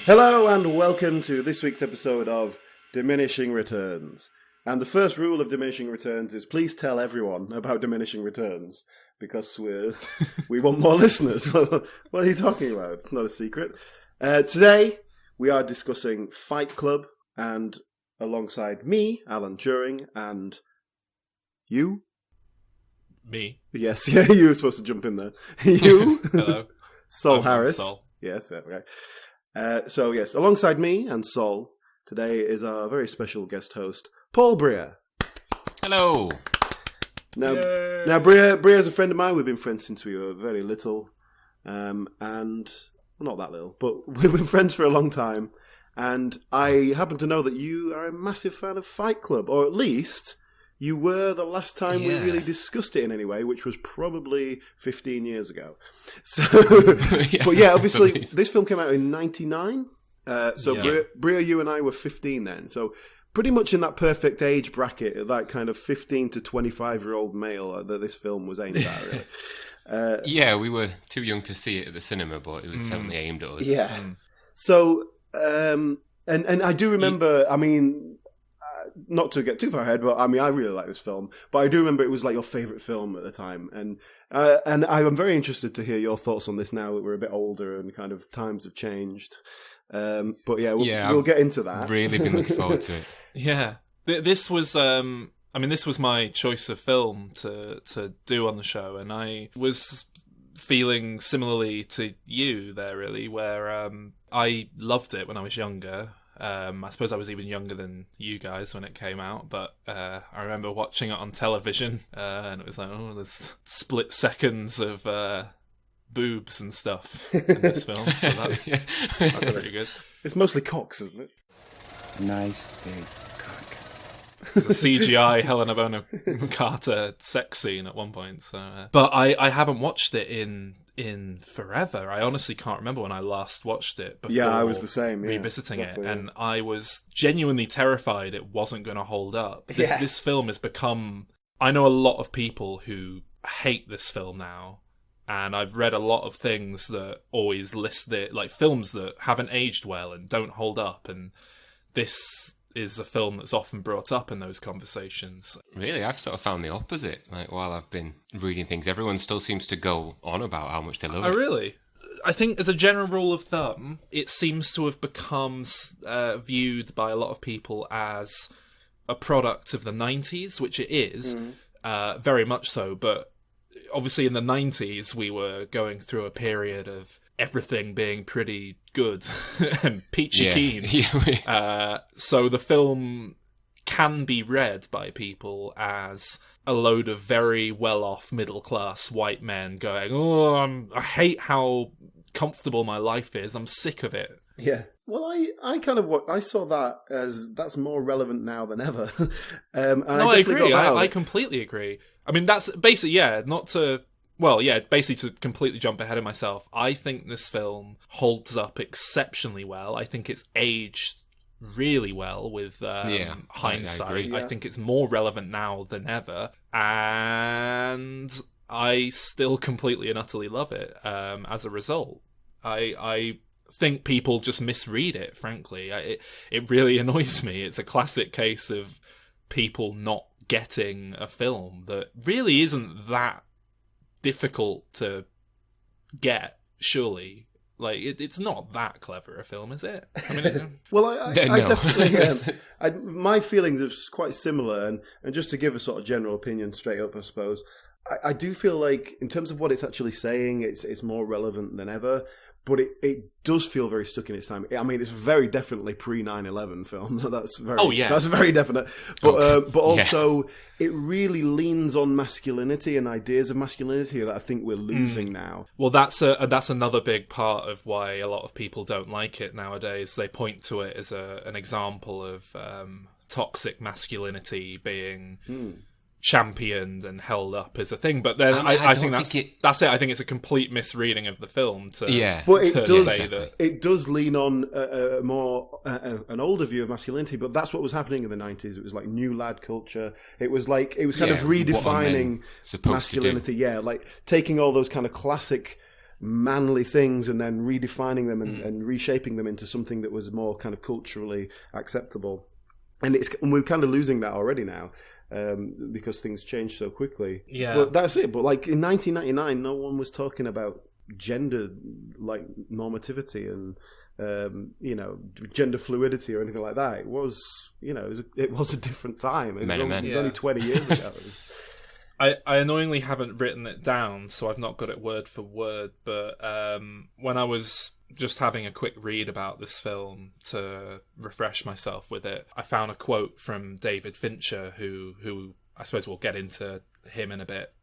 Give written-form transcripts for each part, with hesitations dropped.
Hello and welcome to this week's episode of Diminishing Returns. And the first rule of Diminishing Returns is please tell everyone about Diminishing Returns because we want more listeners. What are you talking about? It's not a secret. Today we are discussing Fight Club, and alongside me, Alan Turing, and you? Me. Yes, yeah, you were supposed to jump in there. You? Hello. Sol Harris. Sol. Yes, okay. So yes, alongside me and Sol, today is our very special guest host, Paul Breer. Hello. Now Breer's a friend of mine. We've been friends since we were very little, and well, not that little, but we've been friends for a long time. And I happen to know that you are a massive fan of Fight Club, or at least you were the last time we really discussed it in any way, which was probably 15 years ago. So, but yeah, obviously this film came out in '99. Breer, you and I were 15 then. So pretty much in that perfect age bracket, that kind of 15 to 25-year-old male that this film was aimed at, really. Yeah, we were too young to see it at the cinema, but it was certainly aimed at us. Yeah. So, and I do remember, I mean, not to get too far ahead, but I mean, I really like this film. But I do remember it was like your favourite film at the time. And I'm very interested to hear your thoughts on this now that we're a bit older and kind of times have changed. But yeah, we'll get into that. Really been looking forward to it. Yeah. This was, this was my choice of film to do on the show. And I was feeling similarly to you there, really, where I loved it when I was younger. I suppose I was even younger than you guys when it came out, but I remember watching it on television, and it was like, oh, there's split seconds of boobs and stuff in this film, so that's pretty good. It's mostly cocks, isn't it? Nice big cock. There's a CGI Helena Bonham Carter sex scene at one point, so but I haven't watched it in forever. I honestly can't remember when I last watched it before. Yeah, I was the same. Yeah, revisiting exactly, it, and I was genuinely terrified it wasn't going to hold up. This film has become... I know a lot of people who hate this film now, and I've read a lot of things that always list it, like films that haven't aged well and don't hold up, and this is a film that's often brought up in those conversations. Really, I've sort of found the opposite. Like, while I've been reading things, everyone still seems to go on about how much they love it. Oh, really? I think as a general rule of thumb, it seems to have become viewed by a lot of people as a product of the 90s, which it is, very much so. But obviously in the 90s, we were going through a period of everything being pretty good and peachy keen. So the film can be read by people as a load of very well-off middle-class white men going, I hate how comfortable my life is. I'm sick of it. Yeah. Well, I saw that as that's more relevant now than ever. I agree. I completely agree. I mean, that's basically, basically to completely jump ahead of myself, I think this film holds up exceptionally well. I think it's aged really well with hindsight. I think it's more relevant now than ever. And I still completely and utterly love it as a result. I think people just misread it, frankly. It really annoys me. It's a classic case of people not getting a film that really isn't that difficult to get, surely. Like, it's not that clever a film, is it? I mean, well, I definitely... my feelings are quite similar, and just to give a sort of general opinion straight up, I suppose, I do feel like, in terms of what it's actually saying, it's more relevant than ever, but it does feel very stuck in its time. I mean, it's very definitely pre-9/11 film. That's very definite. But also, it really leans on masculinity and ideas of masculinity that I think we're losing now. Well, that's another big part of why a lot of people don't like it nowadays. They point to it as an example of toxic masculinity being championed and held up as a thing, but then I think that's it. I think it's a complete misreading of the film to say that it does lean on a more an older view of masculinity, but that's what was happening in the 90s. It was like new lad culture. It was kind of redefining masculinity. Yeah, like taking all those kind of classic manly things and then redefining them and reshaping them into something that was more kind of culturally acceptable. And we're kind of losing that already now because things change so quickly. Yeah. But that's it. But like in 1999, no one was talking about gender like normativity and gender fluidity or anything like that. It was it was a different time. It was only 20 years ago. I annoyingly haven't written it down, so I've not got it word for word, but when I was just having a quick read about this film to refresh myself with it, I found a quote from David Fincher, who I suppose we'll get into him in a bit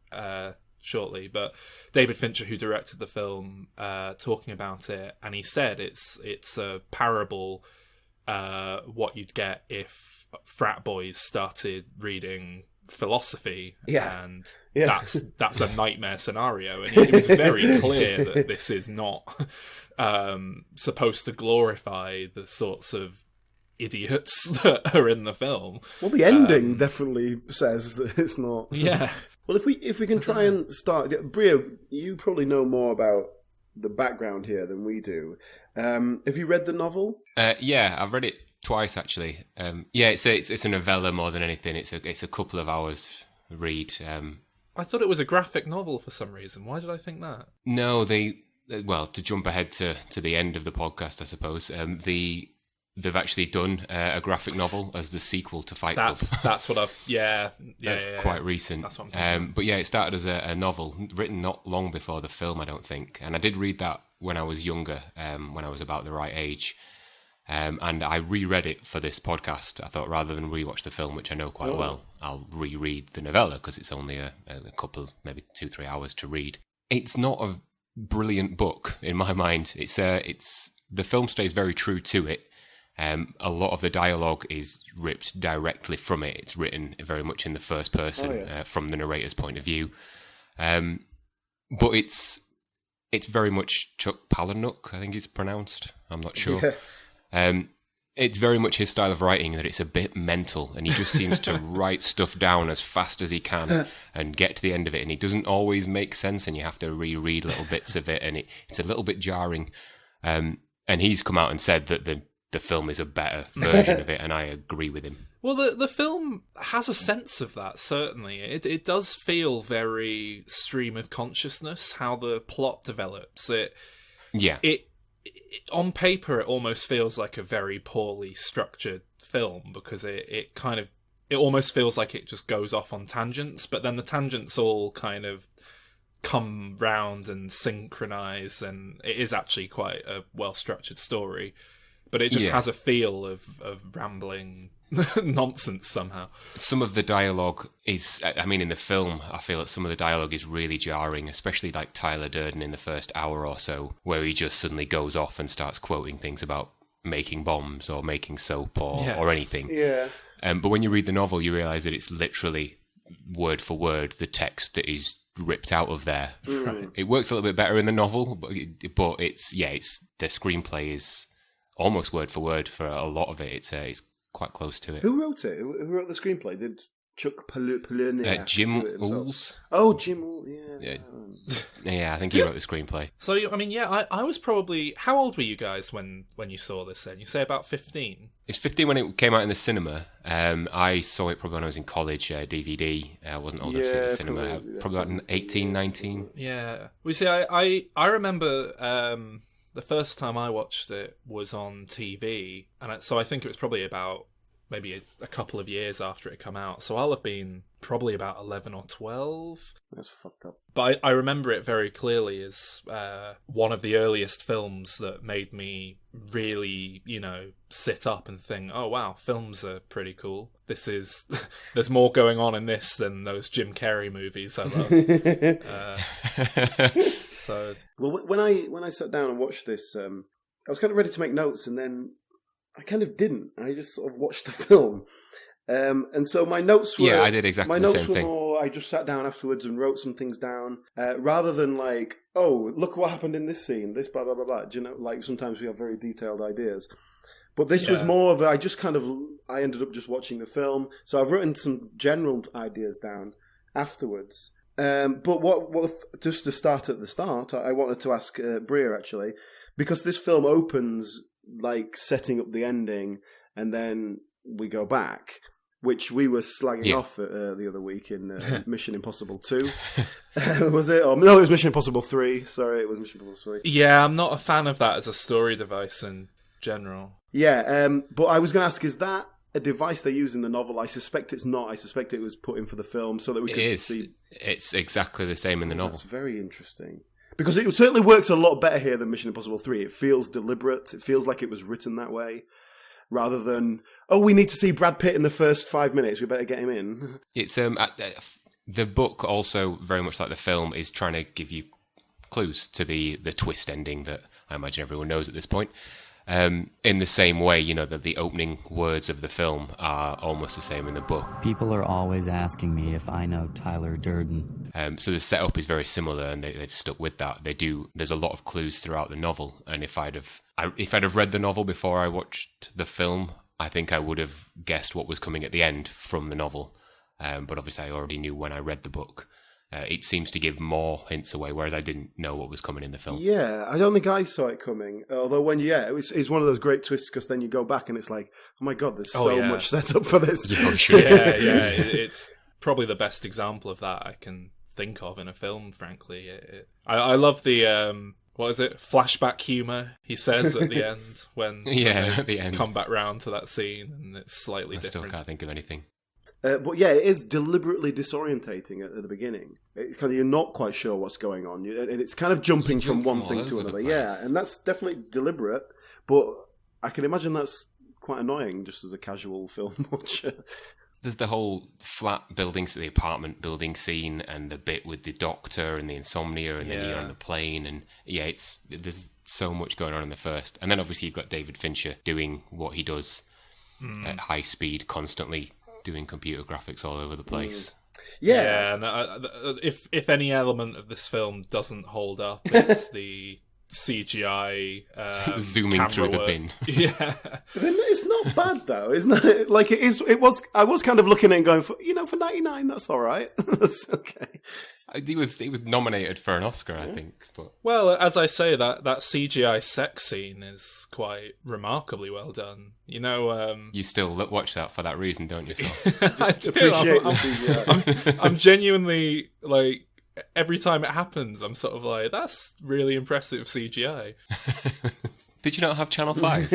shortly, but David Fincher, who directed the film, talking about it, and he said it's a parable, what you'd get if frat boys started reading philosophy, and that's a nightmare scenario, and it was very clear that this is not supposed to glorify the sorts of idiots that are in the film. Well, the ending definitely says that it's not. Yeah. Well, if we can try and start, Bria, you probably know more about the background here than we do. Have you read the novel? Yeah, I've read it twice actually. It's a novella more than anything. It's a couple of hours read. I thought it was a graphic novel for some reason. Why did I think that? No, to jump ahead to the end of the podcast, I suppose. They've actually done a graphic novel as the sequel to Fight Club. That's what I've... Yeah. That's quite recent. That's what I'm thinking. But yeah, it started as a novel, written not long before the film, I don't think. And I did read that when I was younger, when I was about the right age. And I reread it for this podcast. I thought rather than rewatch the film, which I know quite well, I'll reread the novella because it's only a couple, maybe 2-3 hours to read. It's not a brilliant book in my mind. The film stays very true to it. A lot of the dialogue is ripped directly from it. It's written very much in the first person, from the narrator's point of view. But it's very much Chuck Palahniuk, I think it's pronounced. I'm not sure. Yeah. It's very much his style of writing that it's a bit mental, and he just seems to write stuff down as fast as he can and get to the end of it, and it doesn't always make sense, and you have to reread little bits of it, and it's a little bit jarring. And he's come out and said that the film is a better version of it, and I agree with him. Well, the film has a sense of that, certainly. It does feel very stream of consciousness, how the plot develops. On paper, it almost feels like a very poorly structured film because it almost feels like it just goes off on tangents, but then the tangents all kind of come round and synchronize, and it is actually quite a well-structured story, but it just has a feel of rambling nonsense somehow. Some of the dialogue is, in the film, I feel that some of the dialogue is really jarring, especially like Tyler Durden in the first hour or so, where he just suddenly goes off and starts quoting things about making bombs or making soap or anything. Yeah. But when you read the novel, you realise that it's literally word for word the text that is ripped out of there. Right. It works a little bit better in the novel, but it's the screenplay is almost word for word for a lot of it. It's quite close to it. Who wrote it? Who wrote the screenplay? Did Chuck Palahniuk? Jim Uhls. Oh, Jim Uhls, yeah. Yeah, I think he wrote the screenplay. So, I was probably... How old were you guys when you saw this then? You say about 15? It's 15 when it came out in the cinema. I saw it probably when I was in college, DVD. I wasn't old enough to see it in the cinema. Probably about 18, 19. Yeah. Well, see, I remember... the first time I watched it was on TV, and so I think it was probably about maybe a couple of years after it come out. So I'll have been probably about 11 or 12. That's fucked up. But I remember it very clearly as one of the earliest films that made me really, sit up and think, oh wow, films are pretty cool. There's more going on in this than those Jim Carrey movies I love. So... Well, when I sat down and watched this, I was kind of ready to make notes, and then I kind of didn't. I just sort of watched the film, and so my notes were... Yeah, I did exactly the same thing. My notes were more, I just sat down afterwards and wrote some things down, rather than like, oh, look what happened in this scene, this blah, blah, blah, blah. Do you know, like sometimes we have very detailed ideas. But this was more of I ended up just watching the film, so I've written some general ideas down afterwards. But what just to start at the start, I wanted to ask Bria, actually, because this film opens like setting up the ending, and then we go back, which we were slagging off the other week in Mission Impossible 2. Was it? No, it was Mission Impossible 3. Sorry, it was Mission Impossible 3. Yeah, I'm not a fan of that as a story device in general. Yeah, but I was going to ask, is that a device they use in the novel? I suspect it's not. I suspect it was put in for the film so that we could see. It's exactly the same in the novel. That's very interesting. Because it certainly works a lot better here than Mission Impossible 3. It feels deliberate. It feels like it was written that way, rather than, oh, we need to see Brad Pitt in the first 5 minutes, we better get him in. It's the book, also very much like the film, is trying to give you clues to the twist ending that I imagine everyone knows at this point. In the same way, that the opening words of the film are almost the same in the book. People are always asking me if I know Tyler Durden. So the setup is very similar, and they've stuck with that. There's a lot of clues throughout the novel, and if I'd have read the novel before I watched the film, I think I would have guessed what was coming at the end from the novel. But obviously I already knew when I read the book. It seems to give more hints away, whereas I didn't know what was coming in the film. Yeah, I don't think I saw it coming. Although it's one of those great twists, because then you go back and it's like, oh my god, there's so much set up for this. It's probably the best example of that I can think of in a film, frankly. I love the, what is it, flashback humour he says at the end when at the end come back round to that scene, and it's slightly different. I still can't think of anything. But yeah, it is deliberately disorientating at the beginning. It's kind of, you're not quite sure what's going on, and it's kind of jumping from one thing to another. Yeah, and that's definitely deliberate. But I can imagine that's quite annoying, just as a casual film watcher. There's the whole flat buildings, the apartment building scene, and the bit with the doctor and the insomnia, and then you're on the plane, and there's so much going on in the first. And then obviously you've got David Fincher doing what he does at high speed, constantly doing computer graphics all over the place. And if any element of this film doesn't hold up, it's the CGI zooming through the bin. Yeah, it's not bad though, isn't it? Like it is. It was. I was kind of looking at it and going, for 99, that's all right. That's okay. He was nominated for an Oscar, I think. But well, as I say, that CGI sex scene is quite remarkably well done. You still watch that for that reason, don't you? So? Just appreciate the CGI. I'm genuinely like. Every time it happens, I'm sort of like, that's really impressive CGI. Did you not have Channel 5?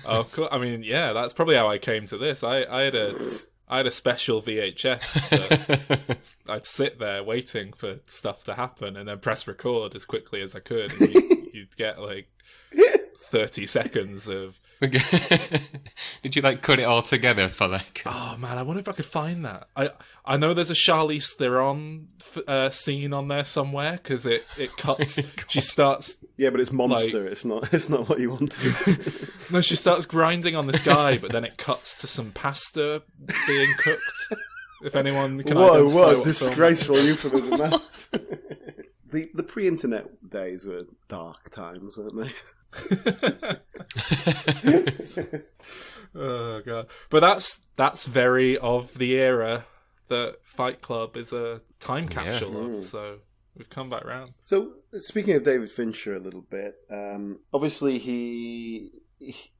Oh, cool. I mean, yeah, that's probably how I came to this. I had a special VHS that I'd sit there waiting for stuff to happen and then press record as quickly as I could. And you'd get like 30 seconds of... Did you cut it all together for Oh man, I wonder if I could find that. I know there's a Charlize Theron scene on there somewhere, because it cuts. She starts. Yeah, but it's monster. It's not what you wanted. No, she starts grinding on this guy, but then it cuts to some pasta being cooked. If anyone can identify what what disgraceful euphemism that. The pre-internet days were dark times, weren't they? Oh god! But that's very of the era that Fight Club is a time capsule of. So we've come back round. So speaking of David Fincher a little bit, obviously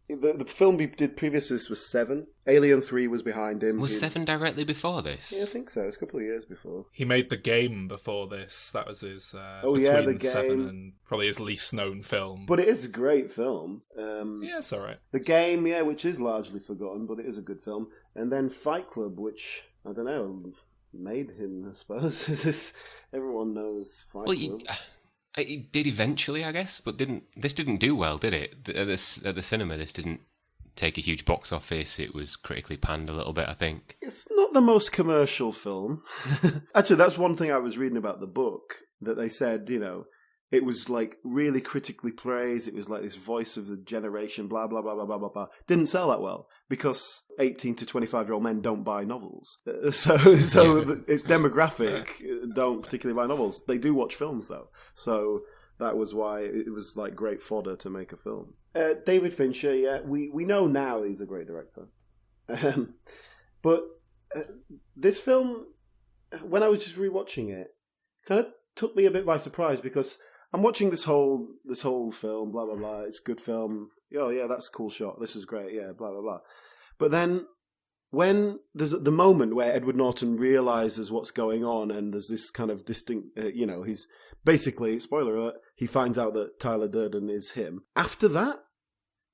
the film he did previous to this was Seven. Alien 3 was behind him. Was Seven directly before this? Yeah, I think so. It was a couple of years before. He made The Game before this. That was his The Game. Seven and probably his least known film. But it is a great film. Yeah, it's alright. The Game, which is largely forgotten, but it is a good film. And then Fight Club, which, I don't know, made him, I suppose. Everyone knows Fight Club. It did eventually, I guess, but this didn't do well, did it? At the cinema, this didn't take a huge box office. It was critically panned a little bit, I think. It's not the most commercial film. Actually, that's one thing I was reading about the book, that they said, it was really critically praised. It was like this voice of the generation, blah, blah, blah, blah, blah, blah, blah. Didn't sell that well because 18 to 25-year-old men don't buy novels. So its demographic don't particularly buy novels. They do watch films, though. So that was why it was great fodder to make a film. David Fincher, we know now he's a great director. But this film... when I was just rewatching it, kind of took me a bit by surprise because I'm watching this whole film, blah blah blah. It's a good film. Oh yeah, that's a cool shot. This is great. Yeah, blah blah blah. But then when there's the moment where Edward Norton realizes what's going on, and there's this kind of distinct, he's basically, spoiler alert, he finds out that Tyler Durden is him. After that,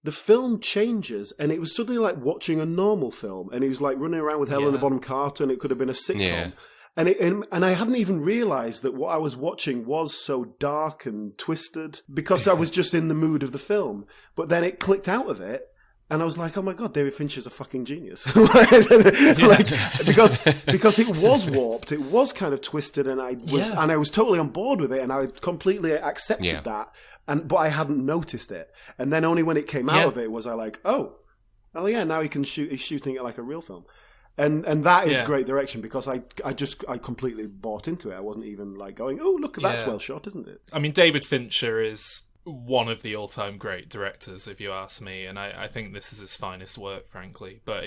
the film changes, and it was suddenly like watching a normal film, and he was like running around with Helena Bonham Carter, and it could have been a sitcom. Yeah. And I hadn't even realised that what I was watching was so dark and twisted because I was just in the mood of the film. But then it clicked out of it, and I was like, "Oh my god, David Fincher's a fucking genius!" because it was warped, it was kind of twisted, and I was totally on board with it, and I completely accepted that. But I hadn't noticed it, and then only when it came out of it was I like, "Oh yeah, now he can shoot. He's shooting it like a real film." And that is great direction because I completely bought into it. I wasn't even like going, oh, look, that's well shot, isn't it? I mean, David Fincher is one of the all-time great directors, if you ask me, and I think this is his finest work, frankly. But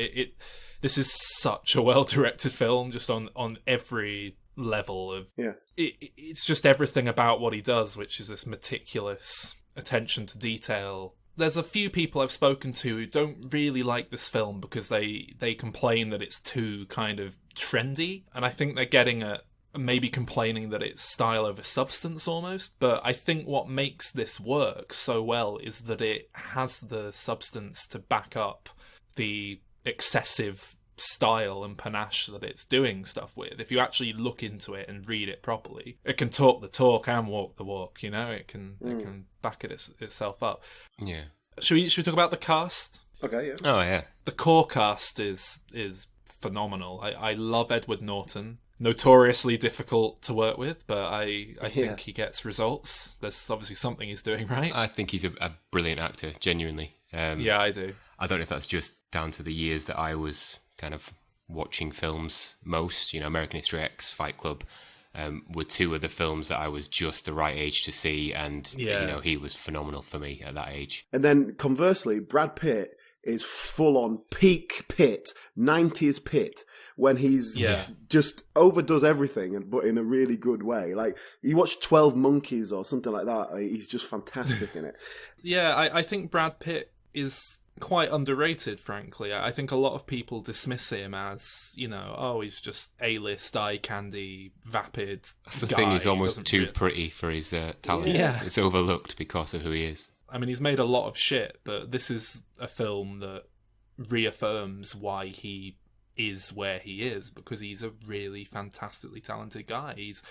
this is such a well-directed film, just on every level of... Yeah. It's just everything about what he does, which is this meticulous attention to detail. There's a few people I've spoken to who don't really like this film because they complain that it's too kind of trendy, and I think they're getting at maybe complaining that it's style over substance almost. But I think what makes this work so well is that it has the substance to back up the excessive style and panache that it's doing stuff with. If you actually look into it and read it properly, it can talk the talk and walk the walk, it can back itself up. Yeah. Should we talk about the cast? Okay, yeah. Oh yeah. The core cast is phenomenal. I love Edward Norton. Notoriously difficult to work with, but I think he gets results. There's obviously something he's doing right. I think he's a brilliant actor, genuinely. Yeah, I do. I don't know if that's just down to the years that I was kind of watching films most. American History X, Fight Club were two of the films that I was just the right age to see, and he was phenomenal for me at that age. And then conversely, Brad Pitt is full on peak Pitt, 90s Pitt, when he's just overdoes everything, but in a really good way. Like, you watch 12 Monkeys or something like that, he's just fantastic in it. Yeah, I think Brad Pitt is quite underrated, frankly. I think a lot of people dismiss him as, he's just A-list, eye candy, vapid the thing is almost too pretty for his talent. Yeah. It's overlooked because of who he is. I mean, he's made a lot of shit, but this is a film that reaffirms why he is where he is, because he's a really fantastically talented guy. He's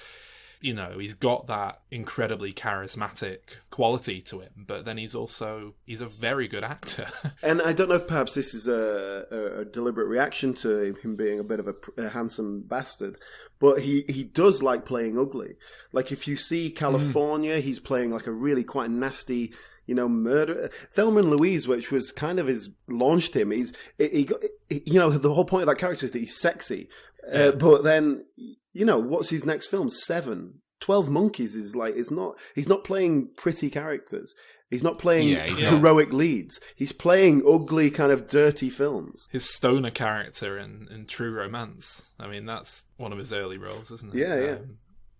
got that incredibly charismatic quality to him, but then he's a very good actor. And I don't know if perhaps this is a deliberate reaction to him being a bit of a handsome bastard, but he does like playing ugly. Like, if you see California, he's playing like a really quite nasty, murder. Thelma and Louise, which was kind of launched him. The whole point of that character is that he's sexy. But then, what's his next film? 7. 12 Monkeys is like, he's not playing pretty characters. He's not playing heroic leads. He's playing ugly, kind of dirty films. His stoner character in True Romance. I mean, that's one of his early roles, isn't it? Yeah.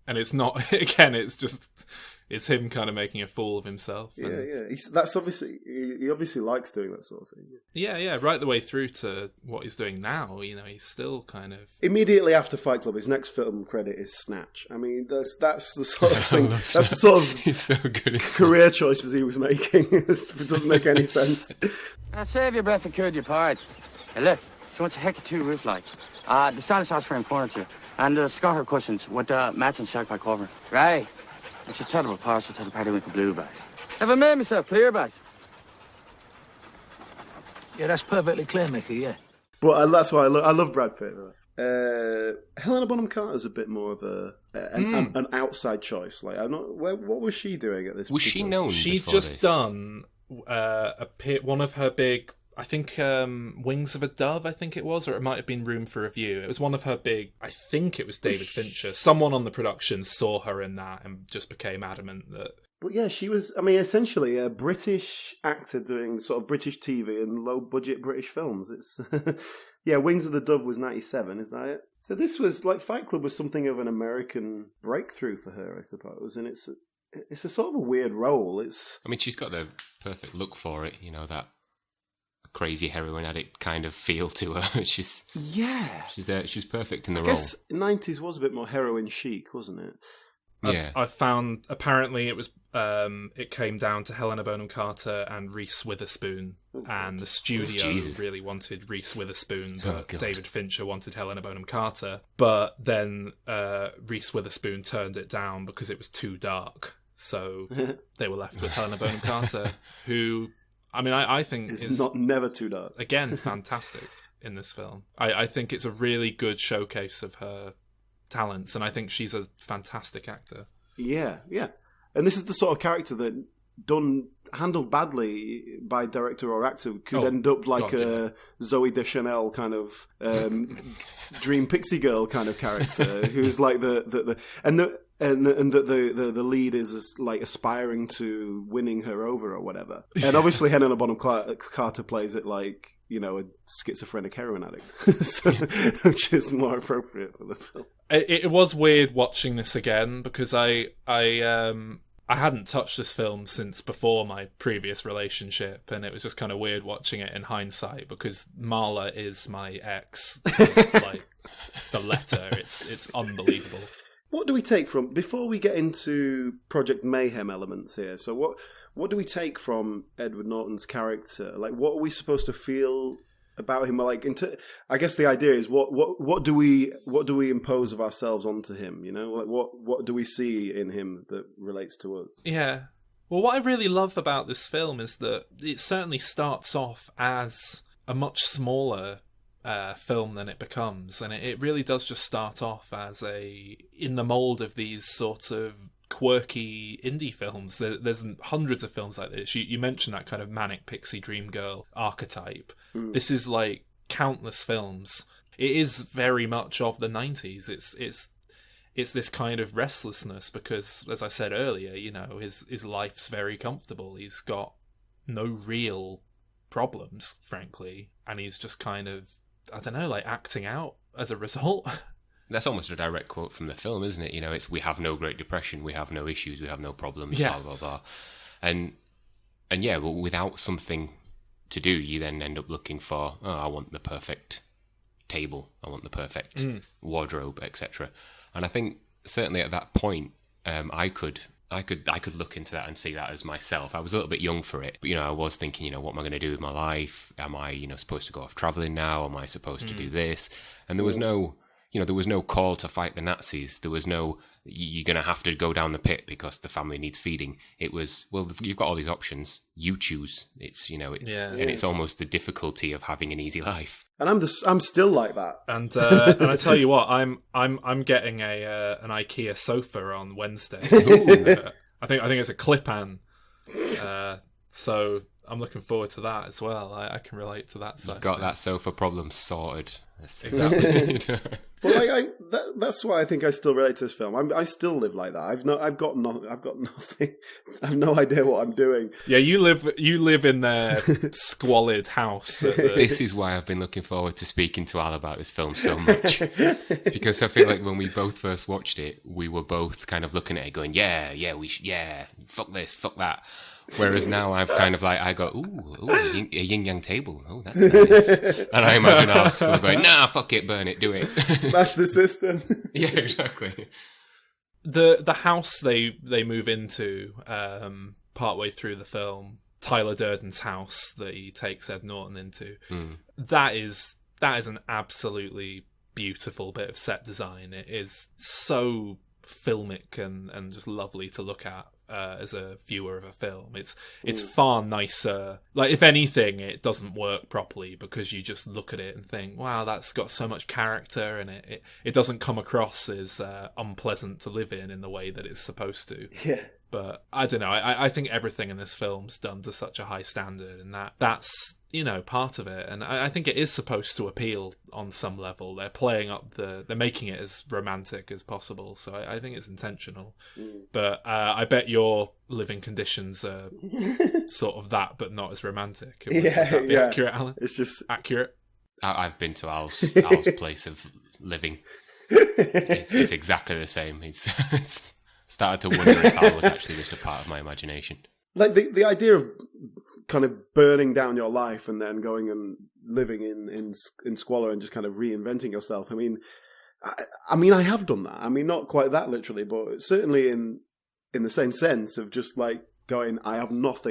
And it's not, again, it's him kind of making a fool of himself. Yeah. He obviously likes doing that sort of thing. Yeah. Right the way through to what he's doing now. He's still kind of... Immediately after Fight Club, his next film credit is Snatch. I mean, that's the sort of thing. That's the sort of he's so good career choices he was making. It doesn't make any sense. Save your breath and cure your parts. Hey, look, so much heck 2 roof lights. The stylish house frame furniture. And the Scotter cushions with matching shark pie cover. Right. It's a terrible parcel to the party with the blue bags. Have I made myself clear, bags? Yeah, that's perfectly clear, Mickey, yeah. But that's why I love Brad Pitt. Helena Bonham Carter's a bit more of an outside choice. Like, what was she doing at this point? Was she known She'd before just this? done one of her big... I think Wings of a Dove, I think it was, or it might have been Room for Review. It was one of her big... I think it was David Fincher. Someone on the production saw her in that and just became adamant that... But yeah, she was, essentially a British actor doing sort of British TV and low-budget British films. It's Yeah, Wings of the Dove was 97, is that it? So this was, like, Fight Club was something of an American breakthrough for her, I suppose, and it's a sort of a weird role. I mean, she's got the perfect look for it, that crazy heroin addict kind of feel to her. she's perfect in the role. I guess 90s was a bit more heroin chic, wasn't it? I found apparently it was it came down to Helena Bonham Carter and Reese Witherspoon, and the studio really wanted Reese Witherspoon, but David Fincher wanted Helena Bonham Carter. But then Reese Witherspoon turned it down because it was too dark, so they were left with Helena Bonham Carter, who, I mean, I think is never too dark. Again, fantastic in this film. I think it's a really good showcase of her talents, and I think she's a fantastic actor. Yeah. And this is the sort of character that, handled badly by director or actor, could end up like a Zooey Deschanel kind of dream pixie girl kind of character, who's like the lead is like aspiring to winning her over or whatever. And obviously Helena Bonham Carter plays it like, a schizophrenic heroin addict, which is more appropriate for the film. It was weird watching this again because I hadn't touched this film since before my previous relationship, and it was just kind of weird watching it in hindsight because Marla is my ex, like the letter. It's unbelievable. What do we take from, before we get into Project Mayhem elements here, so what do we take from Edward Norton's character? Like, what are we supposed to feel about him? Like, I guess the idea is what do we impose of ourselves onto him? Like what do we see in him that relates to us? Yeah. Well, what I really love about this film is that it certainly starts off as a much smaller film than it becomes, and it really does just start off as in the mold of these sort of quirky indie films. There's hundreds of films like this. You mentioned that kind of manic pixie dream girl archetype. This is like countless films. It is very much of the 90s. It's this kind of restlessness because, as I said earlier, his life's very comfortable. He's got no real problems, frankly, and he's just kind of, I don't know, like acting out as a result. That's almost a direct quote from the film, isn't it? It's we have no Great Depression, we have no issues, we have no problems, blah, blah, blah. And yeah, but without something to do, you then end up looking for, I want the perfect table, I want the perfect wardrobe, etc. And I think certainly at that point, I could look into that and see that as myself. I was a little bit young for it, but I was thinking, what am I going to do with my life? Am I, supposed to go off traveling now? Am I supposed to do this? And there was no, there was no call to fight the Nazis. There was no, you're going to have to go down the pit because the family needs feeding. It was, well, you've got all these options. You choose. It's, and it's almost the difficulty of having an easy life. And I'm still like that. And I tell you what, I'm getting an IKEA sofa on Wednesday. I think it's a clip-an. So I'm looking forward to that as well. I can relate to that side. You've got that sofa problem sorted. Exactly. Well, that's why I think I still relate to this film. I still live like that. I've got nothing. I have no idea what I'm doing. Yeah, you live in their squalid house. This is why I've been looking forward to speaking to Al about this film so much, because I feel like when we both first watched it, we were both kind of looking at it, going, "Yeah, fuck this, fuck that." Whereas now I've kind of like, I go, ooh, a yin-yang table. Oh, that's nice. And I imagine I'll still going, nah, fuck it, burn it, do it. Smash the system. Yeah, exactly. The house they move into partway through the film, Tyler Durden's house that he takes Ed Norton into, that is an absolutely beautiful bit of set design. It is so filmic and just lovely to look at. As a viewer of a film, it's far nicer. Like, if anything, it doesn't work properly because you just look at it and think, wow, that's got so much character, and it doesn't come across as unpleasant to live in the way that it's supposed to. Yeah. But I don't know. I think everything in this film's done to such a high standard, and that's part of it. And I think it is supposed to appeal on some level. They're playing up they're making it as romantic as possible. So I think it's intentional. But I bet your living conditions are sort of that, but not as romantic. Would that be accurate, Alan? It's just accurate. I've been to Al's place of living. It's exactly the same. It's started to wonder if Al was actually just a part of my imagination. Like the idea of kind of burning down your life and then going and living in squalor and just kind of reinventing yourself. I mean, I have done that. I mean, not quite that literally, but certainly in the same sense of just like going, I'm not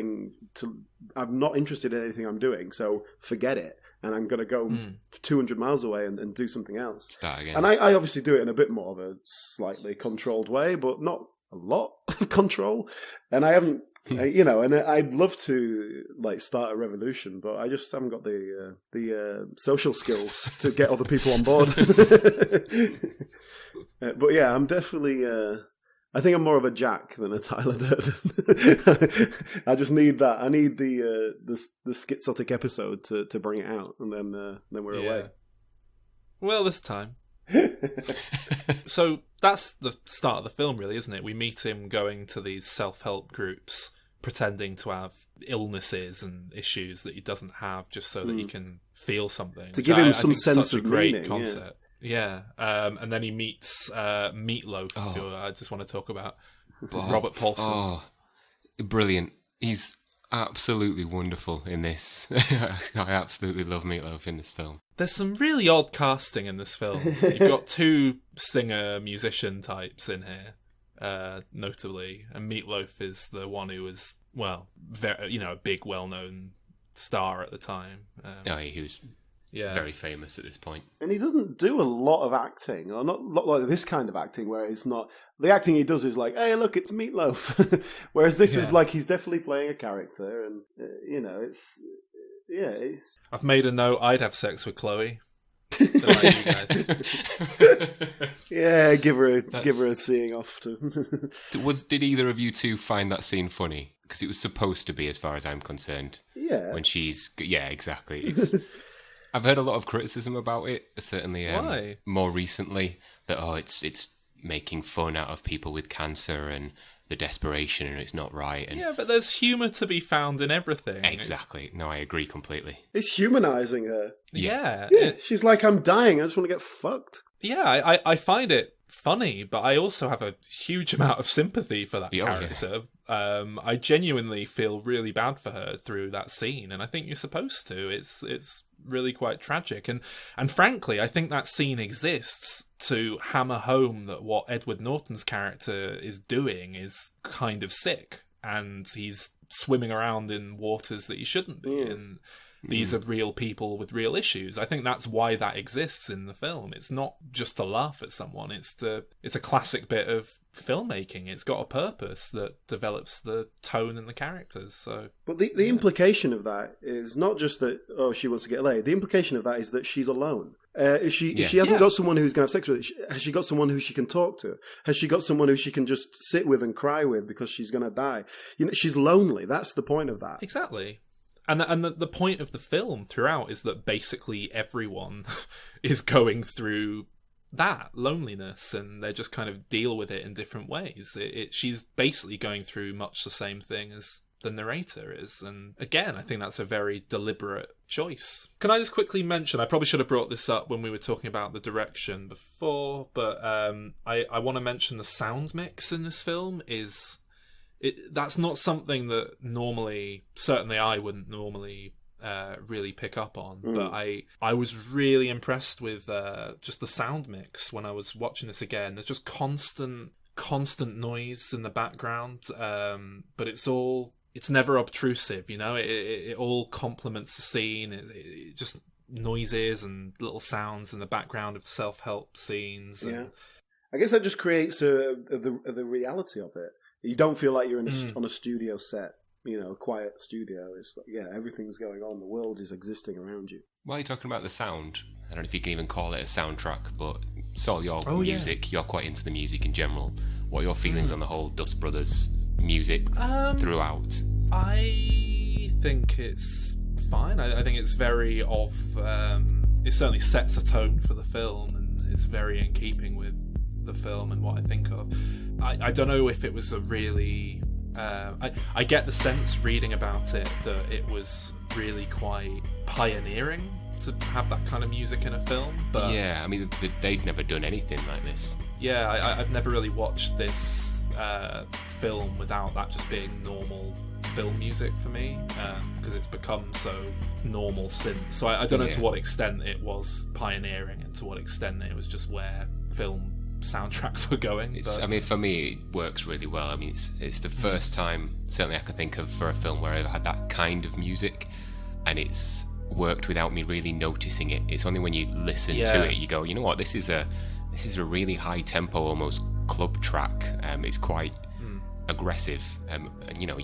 interested in anything I'm doing, so forget it. And I'm going to go 200 miles away and do something else. Start again. And I obviously do it in a bit more of a slightly controlled way, but not a lot of control. And I haven't, and I'd love to like start a revolution, but I just haven't got the social skills to get other people on board. But yeah, I'm definitely... I think I'm more of a Jack than a Tyler Durden. I just need that. I need the schizotic episode to bring it out, and then we're away. Well, this time. So that's the start of the film, really, isn't it? We meet him going to these self-help groups, pretending to have illnesses and issues that he doesn't have, just so that he can feel something. To give him some sense of a great meaning, concept. Yeah, and then he meets Meatloaf, who I just want to talk about. Robert Paulson. Oh, brilliant. He's absolutely wonderful in this. I absolutely love Meatloaf in this film. There's some really odd casting in this film. You've got two singer-musician types in here, notably, and Meatloaf is the one who was, well, a big, well-known star at the time. He was... Yeah. Very famous at this point. And he doesn't do a lot of acting, or not like this kind of acting where it's not... The acting he does is like, hey, look, it's Meatloaf. Whereas this is like he's definitely playing a character, and, it's... Yeah. I've made a note, I'd have sex with Chloe. Like you guys. Yeah, give her a seeing off. Did either of you two find that scene funny? Because it was supposed to be, as far as I'm concerned. Yeah. When she's... Yeah, exactly. It's... I've heard a lot of criticism about it, certainly more recently, that it's making fun out of people with cancer and the desperation, and it's not right. And yeah, but there's humour to be found in everything. Exactly. No, I agree completely. It's humanising her. Yeah. She's like, I'm dying, I just want to get fucked. Yeah, I find it funny, but I also have a huge amount of sympathy for that character. Yeah. I genuinely feel really bad for her through that scene, and I think you're supposed to. It's really quite tragic, and frankly, I think that scene exists to hammer home that what Edward Norton's character is doing is kind of sick, and he's swimming around in waters that he shouldn't be in. These are real people with real issues. I think that's why that exists in the film. It's not just to laugh at someone. It's a classic bit of filmmaking. It's got a purpose that develops the tone and the characters. So, but the implication of that is not just that she wants to get laid. The implication of that is that she's alone. If she hasn't got someone who's going to have sex with her, has she got someone who she can talk to? Has she got someone who she can just sit with and cry with because she's going to die? She's lonely. That's the point of that. Exactly. And the point of the film throughout is that basically everyone is going through that loneliness, and they just kind of deal with it in different ways. She's basically going through much the same thing as the narrator is, and again, I think that's a very deliberate choice. Can I just quickly mention, I probably should have brought this up when we were talking about the direction before, but I want to mention the sound mix in this film is... that's not something that normally, certainly I wouldn't normally really pick up on, but I was really impressed with just the sound mix when I was watching this again. There's just constant noise in the background, but it's never obtrusive, it all complements the scene. It just noises and little sounds in the background of self-help scenes. Yeah, I guess that just creates the reality of it. You don't feel like you're on a studio set, a quiet studio. It's like, everything's going on. The world is existing around you. While you're talking about the sound, I don't know if you can even call it a soundtrack, but it's all your music. You're quite into the music in general. What are your feelings on the whole Dust Brothers music throughout? I think it's fine. I think it's very it certainly sets a tone for the film, and it's very in keeping with the film and what I think of. I don't know if it was a really... I get the sense reading about it that it was really quite pioneering to have that kind of music in a film. But yeah, I mean, they'd never done anything like this. Yeah, I've never really watched this film without that just being normal film music for me, because it's become so normal since. So I don't know to what extent it was pioneering and to what extent it was just where film soundtracks were going. I mean, for me, it works really well. I mean, it's the first time, certainly I can think of, for a film where I've had that kind of music, and it's worked without me really noticing it. It's only when you listen to it, you go, you know what, this is a really high tempo, almost club track. It's quite aggressive, and you know,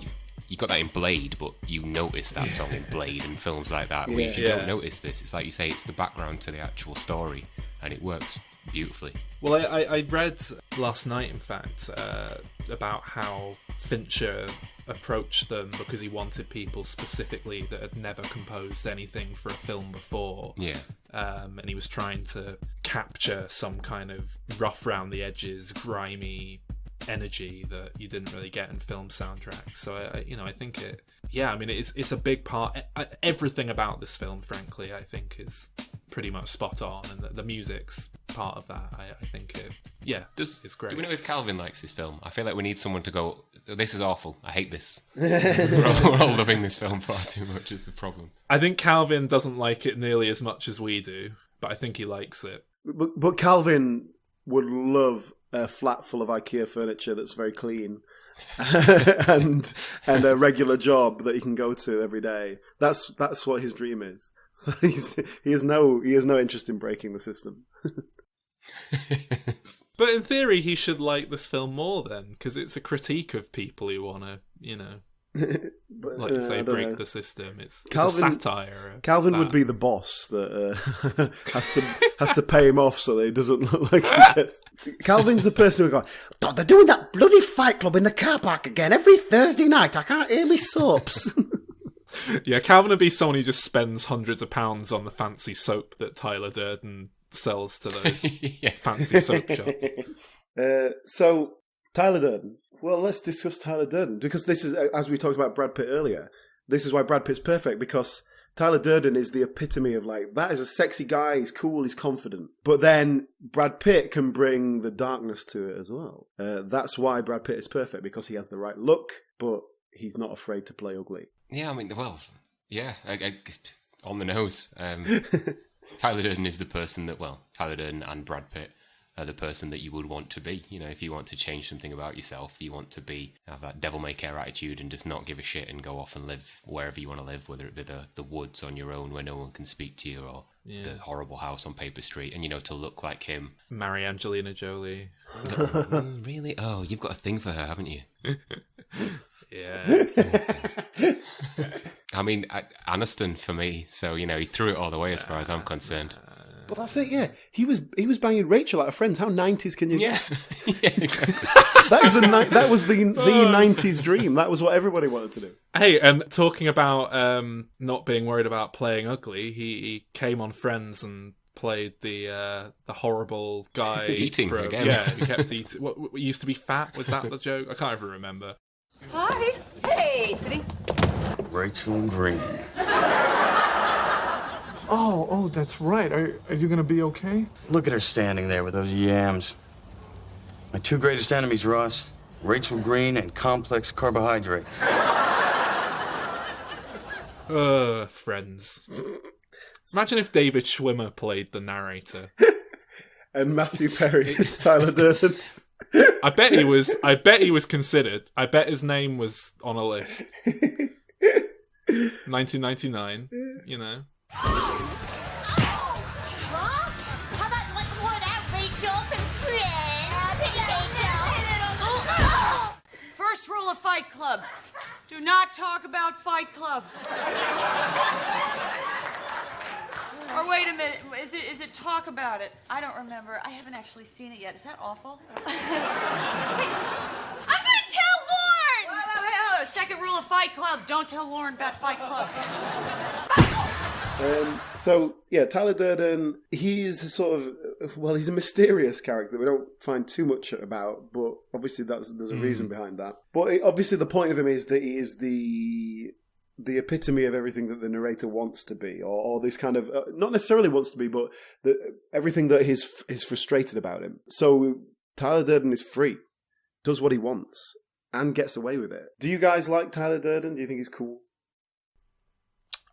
you got that in Blade, but you notice that song in Blade and films like that. Where if you don't notice this, it's like you say, it's the background to the actual story, and it works beautifully. Well, I read last night, in fact, about how Fincher approached them because he wanted people specifically that had never composed anything for a film before. Yeah. And he was trying to capture some kind of rough around the edges, grimy energy that you didn't really get in film soundtracks. So I think it. Yeah, I mean, it's a big part. Everything about this film, frankly, I think is pretty much spot on, and the music's part of that. I think it's great. Do we know if Calvin likes this film? I feel like we need someone to go, this is awful, I hate this. We're all loving this film far too much is the problem. I think Calvin doesn't like it nearly as much as we do, but I think he likes it. But Calvin would love a flat full of IKEA furniture that's very clean. and a regular job that he can go to every day. That's what his dream is. So he has no interest in breaking the system. But in theory, he should like this film more then, because it's a critique of people who want to, but, like you say, break the system. It's a satire. Calvin would be the boss that has to pay him off so that he doesn't look like he gets. Calvin's the person who goes, they're doing that bloody Fight Club in the car park again every Thursday night. I can't hear me soaps. Yeah, Calvin would be someone who just spends hundreds of pounds on the fancy soap that Tyler Durden sells to those fancy soap shops. So, Tyler Durden. Well, let's discuss Tyler Durden, because this is, as we talked about Brad Pitt earlier, this is why Brad Pitt's perfect, because Tyler Durden is the epitome of, like, that is a sexy guy, he's cool, he's confident. But then Brad Pitt can bring the darkness to it as well. That's why Brad Pitt is perfect, because he has the right look, but he's not afraid to play ugly. Yeah, I mean, well, yeah, on the nose. Tyler Durden is the person that, Tyler Durden and Brad Pitt are the person that you would want to be. You know, if you want to change something about yourself, you want to have that devil-may-care attitude and just not give a shit and go off and live wherever you want to live, whether it be the woods on your own where no one can speak to you, or the horrible house on Paper Street, and, to look like him. Marry Angelina Jolie. Really? Oh, you've got a thing for her, haven't you? Yeah. I mean, Aniston for me, so, he threw it all the way as far as I'm concerned. But that's it, yeah. He was banging Rachel out of Friends. How 90s can you get? Yeah, exactly. That was the 90s dream. That was what everybody wanted to do. Hey, and talking about not being worried about playing ugly, he came on Friends and played the horrible guy eating again. Yeah, he kept eating. What used to be fat? Was that the joke? I can't even remember. Hi. Hey, sweetie. Rachel Green. Oh, that's right. Are you going to be okay? Look at her standing there with those yams. My two greatest enemies, Ross. Rachel Green and complex carbohydrates. Friends. Imagine if David Schwimmer played the narrator. And Matthew Perry is Tyler Durden. I bet he was considered. I bet his name was on a list. 1999, How about once more of that, Rachel from Friends? First rule of Fight Club. Do not talk about Fight Club. Or wait a minute, is it talk about it? I don't remember. I haven't actually seen it yet. Is that awful? I'm gonna tell Lorne! Wait, second rule of Fight Club, don't tell Lauren about Fight Club. Tyler Durden, he's he's a mysterious character we don't find too much about, but obviously there's a reason behind that. But obviously the point of him is that he is the epitome of everything that the narrator wants to be, or this kind of not necessarily wants to be, but everything that is frustrated about him. So Tyler Durden is free, does what he wants, and gets away with it. Do you guys like Tyler Durden? Do you think he's cool?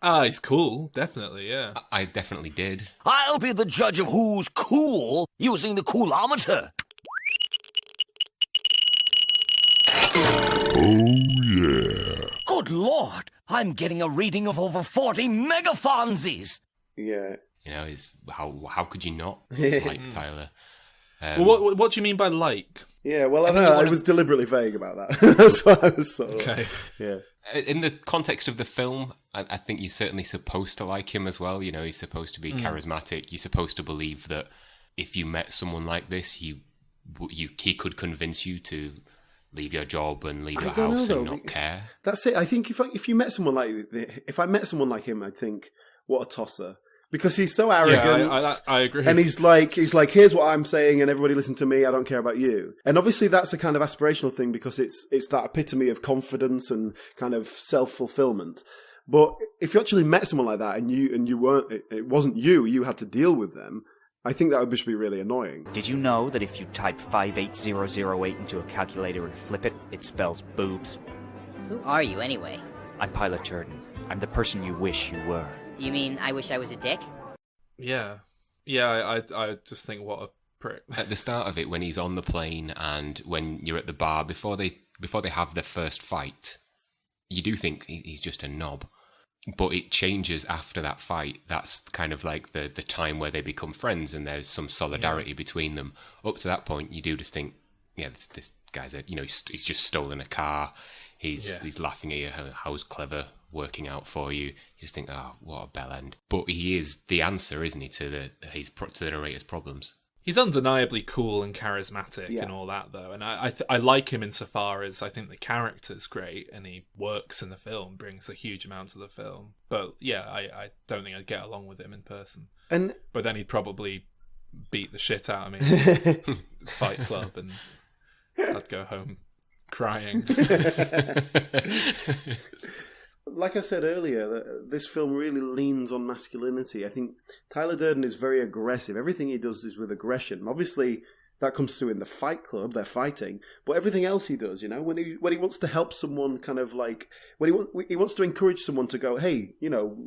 He's cool, definitely, yeah. I definitely did. I'll be the judge of who's cool using the coolometer. Oh, yeah. Good Lord, I'm getting a reading of over 40 megafonzies. Yeah. You know, it's how could you not like Tyler? Well, what do you mean by like? Yeah, well, I was deliberately vague about that. That's why I was sort of... Okay. Yeah. In the context of the film, I think you're certainly supposed to like him as well. You know, he's supposed to be charismatic. You're supposed to believe that if you met someone like this, he could convince you to leave your job and leave your house and not care. That's it. I think if you met someone if I met someone like him, I'd think, what a tosser. Because he's so arrogant. Yeah, I agree. And he's like, here's what I'm saying, and everybody listen to me. I don't care about you. And obviously, that's a kind of aspirational thing because it's that epitome of confidence and kind of self-fulfillment. But if you actually met someone like that and you weren't, it wasn't you had to deal with them. I think that would just be really annoying. Did you know that if you type 58008 into a calculator and flip it, it spells boobs? Who are you anyway? I'm Pilot Turden. I'm the person you wish you were. You mean I wish I was a dick? Yeah. Yeah, I just think what a prick. At the start of it, when he's on the plane and when you're at the bar, before they have their first fight, you do think he's just a knob. But it changes after that fight. That's kind of like the time where they become friends and there's some solidarity between them. Up to that point, you do just think, yeah, this guy's he's just stolen a car. He's laughing at you. How's clever working out for you? You just think, oh, what a bell end. But he is the answer, isn't he, to the narrator's problems. He's undeniably cool and charismatic and all that, though. And I like him insofar as I think the character's great and he works in the film, brings a huge amount to the film. But yeah, I don't think I'd get along with him in person. But then he'd probably beat the shit out of me. Fight Club, and I'd go home crying. Like I said earlier, this film really leans on masculinity. I think Tyler Durden is very aggressive. Everything he does is with aggression. Obviously, that comes through in the Fight Club. They're fighting, but everything else he does, when he wants to help someone, kind of like when he wants to encourage someone to go, hey,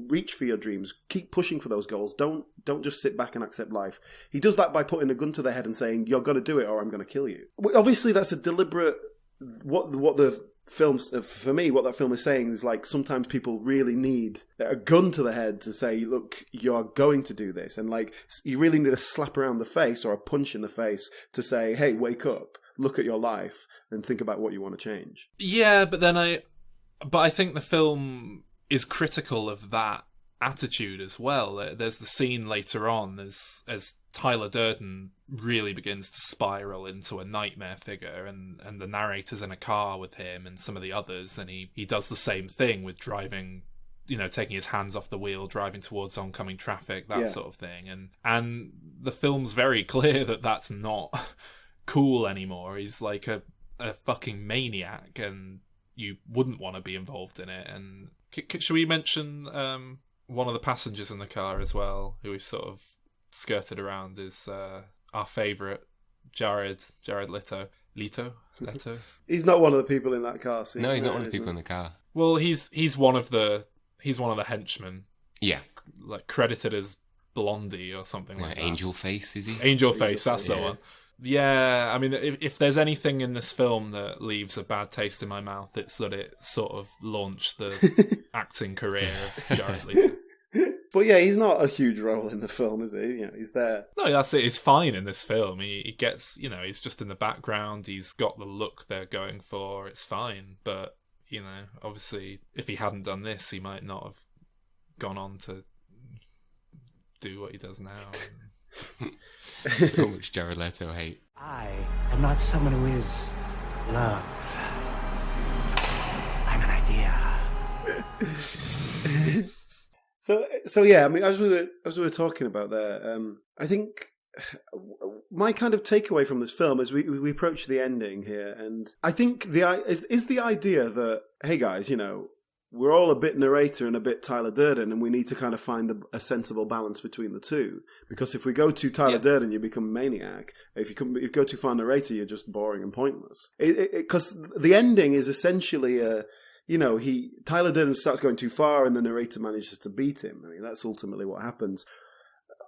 reach for your dreams, keep pushing for those goals. Don't just sit back and accept life. He does that by putting a gun to their head and saying, "You're going to do it, or I'm going to kill you." Obviously, that's a deliberate. What the films, for me, what that film is saying is like sometimes people really need a gun to the head to say, look, you're going to do this, and like you really need a slap around the face or a punch in the face to say, hey, wake up, look at your life and think about what you want to change. Yeah, but I think the film is critical of that attitude as well. There's the scene later on as Tyler Durden really begins to spiral into a nightmare figure, and the narrator's in a car with him and some of the others, and he does the same thing with driving, taking his hands off the wheel, driving towards oncoming traffic, that sort of thing. And the film's very clear that that's not cool anymore. He's like a fucking maniac, and you wouldn't want to be involved in it. And should we mention one of the passengers in the car as well, who we've sort of skirted around, is our favourite Jared Leto. He's not one of the people in that car scene. No, he's not one of the people in the car. Well, he's one of the henchmen. Yeah, like credited as Blondie or something like that. Angel Face, is he? Angel Face, that's the one. Yeah, I mean, if there's anything in this film that leaves a bad taste in my mouth, it's that it sort of launched the acting career of Jared Leto. But yeah, he's not a huge role in the film, is he? He's there. No, that's it. He's fine in this film. He gets, he's just in the background. He's got the look they're going for. It's fine. But, obviously, if he hadn't done this, he might not have gone on to do what he does now. So much Jared Leto hate. I am not someone who is loved. I'm an idea. So yeah, I mean, as we were talking about there, I think my kind of takeaway from this film is we approach the ending here, and I think the idea that, hey guys, we're all a bit narrator and a bit Tyler Durden, and we need to kind of find a sensible balance between the two. Because if we go too Tyler Durden, you become a maniac. If you go too far narrator, you're just boring and pointless. Because the ending is essentially Tyler Durden starts going too far, and the narrator manages to beat him. I mean, that's ultimately what happens.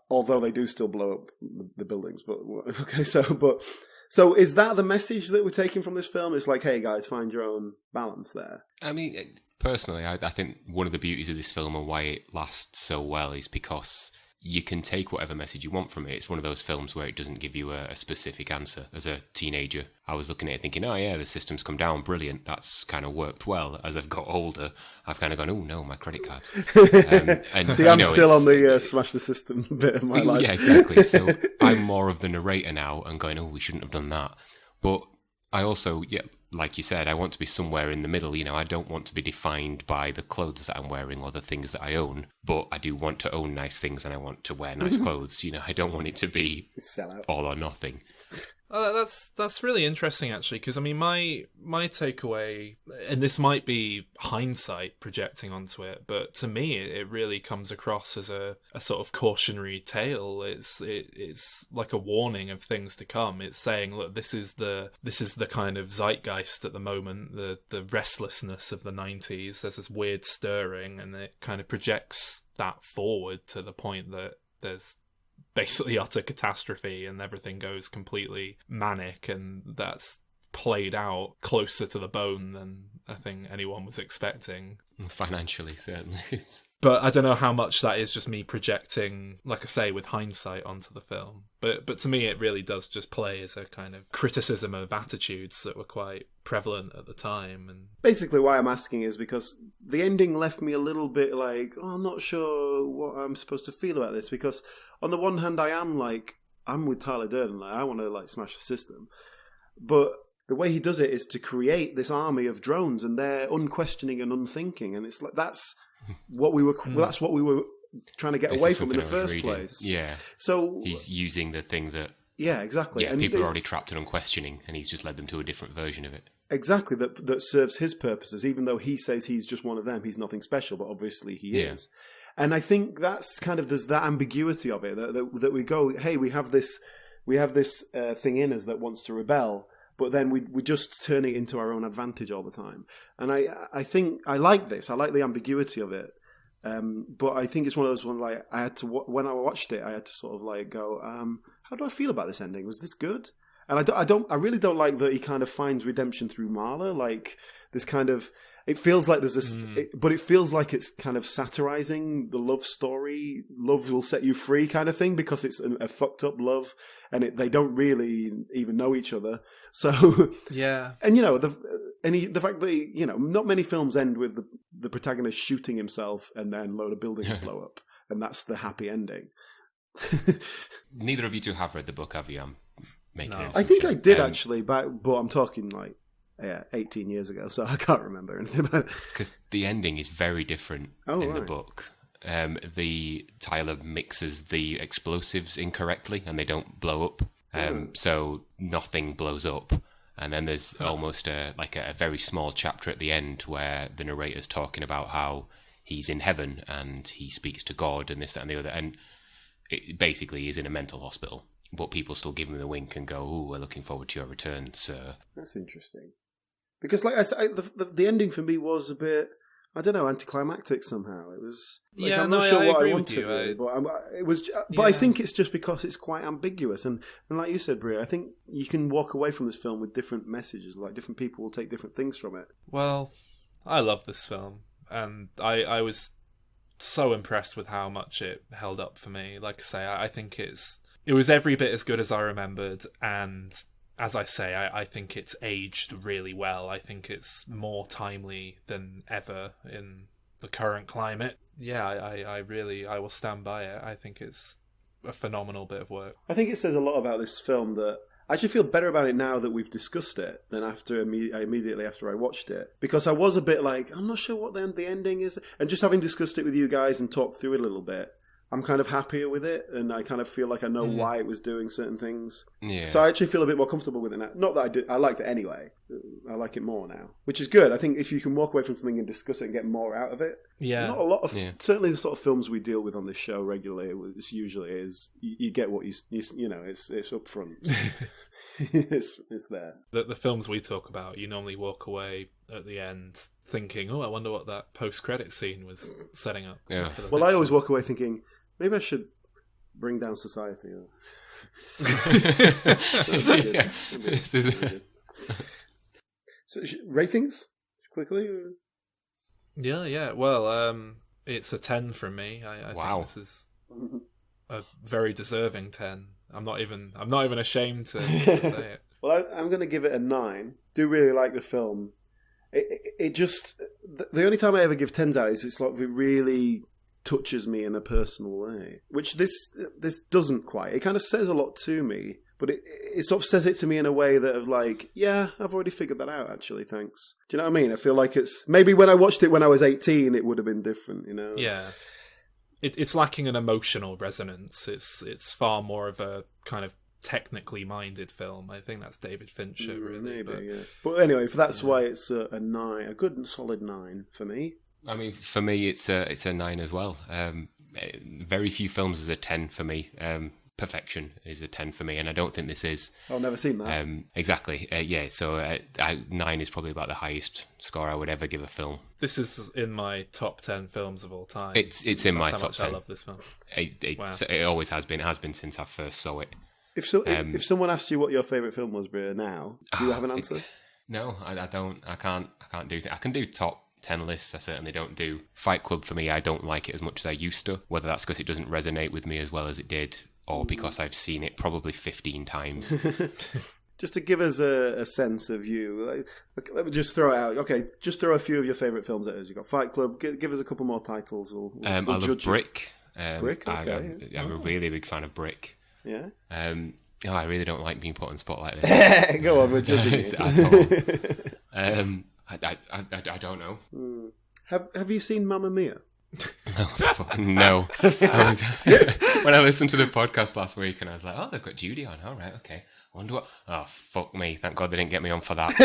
Although they do still blow up the buildings, but okay. So is that the message that we're taking from this film? It's like, hey guys, find your own balance there. I mean, personally, I think one of the beauties of this film and why it lasts so well is because you can take whatever message you want from it. It's one of those films where it doesn't give you a specific answer. As a teenager, I was looking at it thinking, oh yeah, the system's come down, brilliant, that's kind of worked well. As I've got older, I've kind of gone, oh no, my credit cards. And See, I'm still on the smash the system bit of my life. Yeah, exactly. So I'm more of the narrator now and going, oh, we shouldn't have done that. But I also, like you said, I want to be somewhere in the middle. I don't want to be defined by the clothes that I'm wearing or the things that I own, but I do want to own nice things and I want to wear nice clothes. I don't want it to be all or nothing. That's really interesting, actually, because I mean, my takeaway, and this might be hindsight projecting onto it, but to me, it really comes across as a sort of cautionary tale. It's like a warning of things to come. It's saying, look, this is the kind of zeitgeist at the moment, the restlessness of the 90s. There's this weird stirring, and it kind of projects that forward to the point that there's basically utter catastrophe and everything goes completely manic, and that's played out closer to the bone than I think anyone was expecting. Financially, certainly. But I don't know how much that is just me projecting, like I say, with hindsight onto the film. But to me, it really does just play as a kind of criticism of attitudes that were quite prevalent at the time. And basically, why I'm asking is because the ending left me a little bit like, oh, I'm not sure what I'm supposed to feel about this. Because on the one hand, I'm with Tyler Durden. Like, I want to smash the system, but the way he does it is to create this army of drones, and they're unquestioning and unthinking, and it's like that's what we were trying to get away from in the first place. Yeah. So he's using the thing that. Yeah, exactly. Yeah, and people are already trapped and unquestioning, and he's just led them to a different version of it. Exactly, that serves his purposes, even though he says he's just one of them. He's nothing special, but obviously he is. And I think that's kind of, there's that ambiguity of it, that we go, hey, we have this thing in us that wants to rebel, but then we just turn it into our own advantage all the time. And I think I like this. I like the ambiguity of it. But I think it's one of those ones like I had to, when I watched it, I had to sort of like go, how do I feel about this ending? Was this good? And I really don't like that he kind of finds redemption through Marla. Like this kind of, it feels like there's this, but it feels like it's kind of satirizing the love story. Love will set you free kind of thing, because it's a fucked up love, and they don't really even know each other. So yeah, and the fact that not many films end with the protagonist shooting himself and then a load of buildings blow up, and that's the happy ending. Neither of you two have read the book, have you? I'm making it. I think I did actually, but I'm talking like 18 years ago, so I can't remember anything about it. Because the ending is very different in the book. The Tyler mixes the explosives incorrectly, and they don't blow up. So nothing blows up. And then there's almost a very small chapter at the end where the narrator's talking about how he's in heaven and he speaks to God and this, that, and the other. And it basically is in a mental hospital, but people still give him the wink and go, "Oh, we're looking forward to your return, sir." That's interesting. Because, like I said, the ending for me was a bit, I don't know, anticlimactic somehow. It was. Like, I'm not sure what I wanted, really, but it was. But I think it's just because it's quite ambiguous, and like you said, Bria, I think you can walk away from this film with different messages. Like different people will take different things from it. Well, I love this film, and I was so impressed with how much it held up for me. Like I say, I think it was every bit as good as I remembered, and as I say, I think it's aged really well. I think it's more timely than ever in the current climate. Yeah, I will stand by it. I think it's a phenomenal bit of work. I think it says a lot about this film that I actually feel better about it now that we've discussed it than immediately after I watched it. Because I was a bit like, I'm not sure what the ending is. And just having discussed it with you guys and talked through it a little bit, I'm kind of happier with it, and I kind of feel like I know why it was doing certain things. Yeah. So I actually feel a bit more comfortable with it now. Not that I do. I liked it anyway. I like it more now, which is good. I think if you can walk away from something and discuss it and get more out of it. Yeah. Not a lot of certainly the sort of films we deal with on this show regularly. It's usually is you get what you know. It's up front. it's there. The films we talk about, you normally walk away at the end thinking, "Oh, I wonder what that post-credit scene was setting up." Yeah. Well, I always walk away thinking, maybe I should bring down society. So, ratings quickly. Yeah. Well, it's a 10 from me. I think this is a very deserving 10. I'm not even ashamed to say it. Well, I'm going to give it a 9. Do really like the film. It just the only time I ever give 10s out is it's like it really touches me in a personal way, which this doesn't quite. It kind of says a lot to me, but it sort of says it to me in a way that of like, yeah, I've already figured that out actually, thanks. Do you know what I mean? I feel like it's maybe when I watched it when I was 18 it would have been different, you know. Yeah. It's lacking an emotional resonance. It's far more of a kind of technically minded film. I think that's David Fincher, really. But anyway, that's why it's a 9, a good and solid 9 for me. I mean, for me, it's a 9 as well. Very few films is a 10 for me. Perfection is a 10 for me, and I don't think this is. I've never seen that. Exactly. So 9 is probably about the highest score I would ever give a film. This is in my top 10 films of all time. It's in my top 10. I love this film. It always has been. It has been since I first saw it. If someone asked you what your favourite film was, Bria, now, do you have an answer? No, I don't. I can't do things. I can do top 10 lists. I certainly don't do. Fight Club, for me, I don't like it as much as I used to. Whether that's because it doesn't resonate with me as well as it did, or because I've seen it probably 15 times. Just to give us a sense of you, let me just throw it out. Okay, just throw a few of your favourite films at us. You've got Fight Club. Give us a couple more titles. We'll I love Brick. Brick? Okay. I'm a really big fan of Brick. Yeah? I really don't like being put on spot like this. Go on, we're judging you. I don't know. Have you seen Mamma Mia? No. When I listened to the podcast last week and I was like, oh, they've got Judy on. All right, okay. I wonder what... Oh, fuck me. Thank God they didn't get me on for that.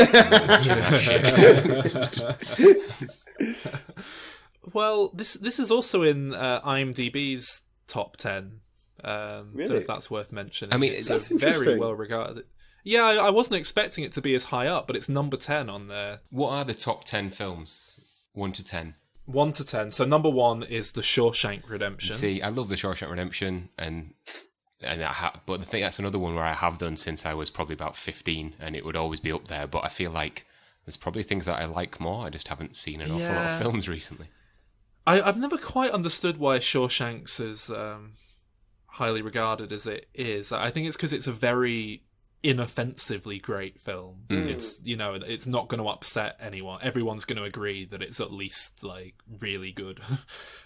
Well, this is also in IMDb's top 10. Really? So if that's worth mentioning. I mean, it's that's very well regarded. Yeah, I wasn't expecting it to be as high up, but it's number 10 on there. What are the top 10 films? 1 to 10? 1 to 10. So number 1 is The Shawshank Redemption. See, I love The Shawshank Redemption, but I think that's another one where I have done since I was probably about 15, and it would always be up there. But I feel like there's probably things that I like more. I just haven't seen an awful lot of films recently. I've never quite understood why Shawshank's as highly regarded as it is. I think it's because it's a very inoffensively great film. It's it's not going to upset anyone. Everyone's going to agree that it's at least like really good.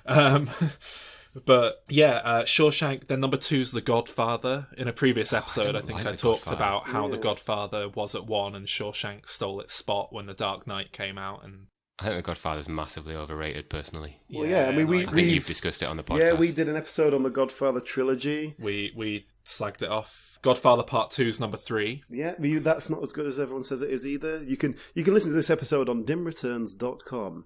But yeah, Shawshank. Then number 2 is The Godfather. In a previous episode, I think I talked about how The Godfather was at 1 and Shawshank stole its spot when The Dark Knight came out. And I think The Godfather's massively overrated, personally. Well, I mean, I think you've discussed it on the podcast. Yeah, we did an episode on the Godfather trilogy. We slagged it off. Godfather Part 2 is number 3. Yeah, that's not as good as everyone says it is either. You can listen to this episode on dimreturns.com.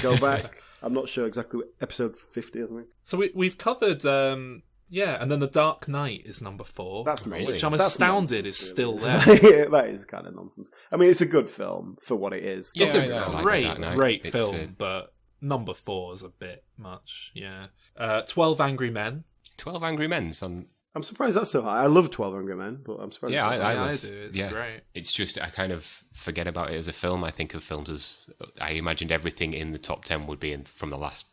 Go back. I'm not sure exactly, episode 50 or something. So we've covered, and then The Dark Knight is number 4. That's not which I'm astounded is still there. Yeah, that is kind of nonsense. I mean, it's a good film for what it is. It's a great film, but number 4 is a bit much. Yeah, 12 Angry Men. 12 Angry Men's on. I'm surprised that's so high. I love 12 Angry Men, but I'm surprised. Yeah, I do. It's great. It's just I kind of forget about it as a film. I think of films as I imagined everything in the top 10 would be from the last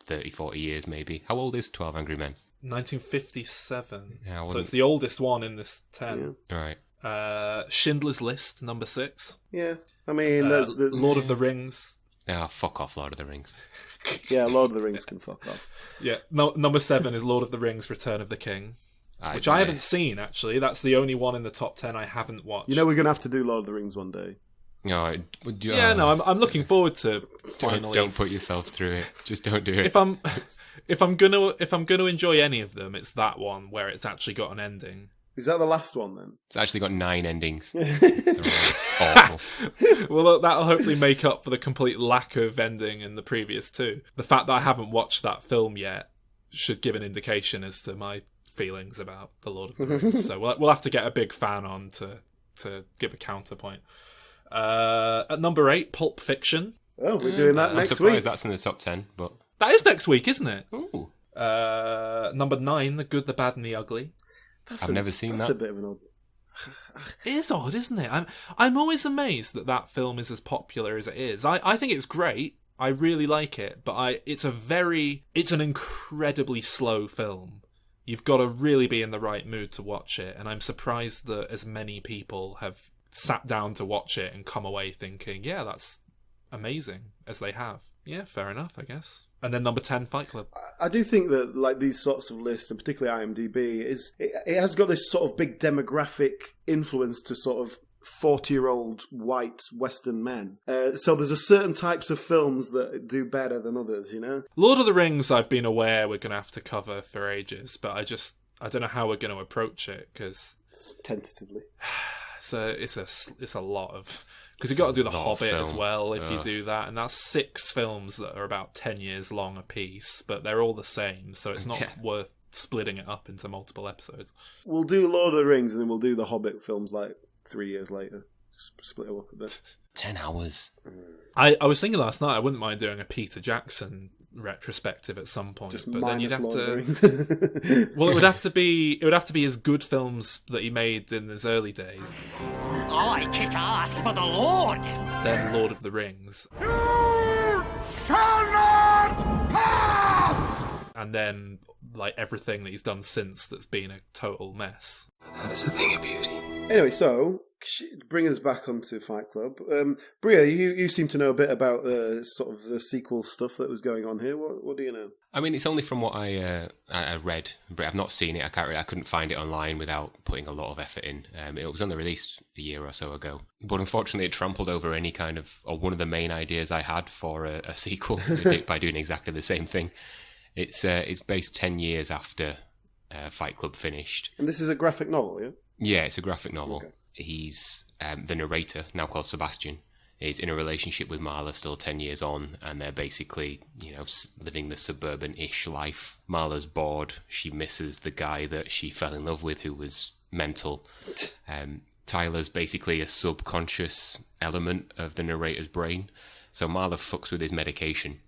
30, 40 years, maybe. How old is 12 Angry Men? 1957. Yeah, so it's the oldest one in this 10. Yeah. Right. Schindler's List, number 6. Yeah, I mean, there's the Lord of the Rings. Fuck off, Lord of the Rings. Yeah, Lord of the Rings can fuck off. Yeah, number 7 is Lord of the Rings: Return of the King. Which I haven't seen, actually. That's the only one in the top 10 I haven't watched. You know, we're going to have to do Lord of the Rings one day. No, I'm looking forward to finally. Don't put yourself through it. Just don't do it. If I'm gonna enjoy any of them, it's that one where it's actually got an ending. Is that the last one then? It's actually got 9 endings. Awful. Well, that'll hopefully make up for the complete lack of ending in the previous 2. The fact that I haven't watched that film yet should give an indication as to my feelings about The Lord of the Rings. So we'll have to get a big fan on to give a counterpoint. At number 8, Pulp Fiction. Oh, we're doing that next week. I'm surprised that's in the top 10, but that is next week, isn't it? Ooh. Number 9, The Good, the Bad, and the Ugly. I've never seen that. That's a bit of an odd. It is odd, isn't it? I'm always amazed that film is as popular as it is. I think it's great. I really like it, but it's an incredibly slow film. You've got to really be in the right mood to watch it, and I'm surprised that as many people have sat down to watch it and come away thinking, yeah, that's amazing, as they have. Yeah, fair enough, I guess. And then number 10, Fight Club. I do think that like these sorts of lists, and particularly IMDb, it has got this sort of big demographic influence to sort of 40-year-old white Western men. So there's a certain types of films that do better than others, you know? Lord of the Rings, I've been aware we're going to have to cover for ages, but I don't know how we're going to approach it, because... Tentatively. So it's a lot of... Because you've got to do The Hobbit as well if you do that. And that's 6 films that are about 10 years long a piece, but they're all the same, so it's not worth splitting it up into multiple episodes. We'll do Lord of the Rings and then we'll do the Hobbit films like 3 years later. Split it up a bit. 10 hours. I was thinking last night I wouldn't mind doing a Peter Jackson retrospective at some point, just but then you'd have Lord to. Well, it would have to be his good films that he made in his early days. I kick ass for the Lord. Then Lord of the Rings. You shall not pass. And then like everything that he's done since that's been a total mess. That is a thing of beauty. Anyway, so bring us back onto Fight Club. Bria, you seem to know a bit about sort of the sequel stuff that was going on here. What do you know? I mean, it's only from what I read, but I've not seen it. I couldn't find it online without putting a lot of effort in. It was only released a year or so ago, but unfortunately, it trampled over any kind of or one of the main ideas I had for a sequel by doing exactly the same thing. It's based 10 years after Fight Club finished, and this is a graphic novel, yeah. Yeah, it's a graphic novel. Okay. He's the narrator, now called Sebastian, is in a relationship with Marla still 10 years on, and they're basically, living the suburban-ish life. Marla's bored. She misses the guy that she fell in love with who was mental. Tyler's basically a subconscious element of the narrator's brain. So Marla fucks with his medication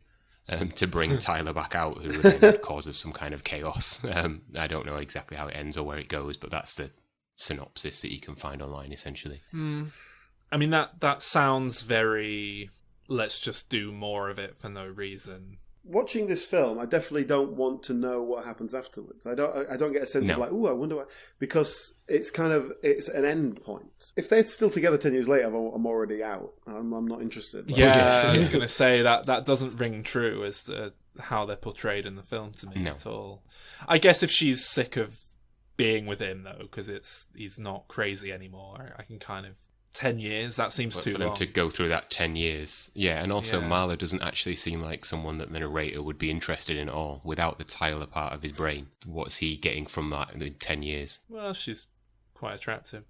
to bring Tyler back out, who then causes some kind of chaos. I don't know exactly how it ends or where it goes, but that's the synopsis that you can find online, essentially. I mean, that sounds very, let's just do more of it for no reason. Watching this film, I definitely don't want to know what happens afterwards. I don't get a sense of like, oh, I wonder what, because it's an end point. If they're still together 10 years later, I'm already out. I'm not interested. I was going to say that doesn't ring true as to how they're portrayed in the film to me at all. I guess if she's sick of being with him though, because he's not crazy anymore, I can kind of 10 years, that seems too long. For them to go through that 10 years. Yeah, and also Marla doesn't actually seem like someone that the narrator would be interested in at all, without the Tyler part of his brain. What's he getting from that in 10 years? Well, she's quite attractive.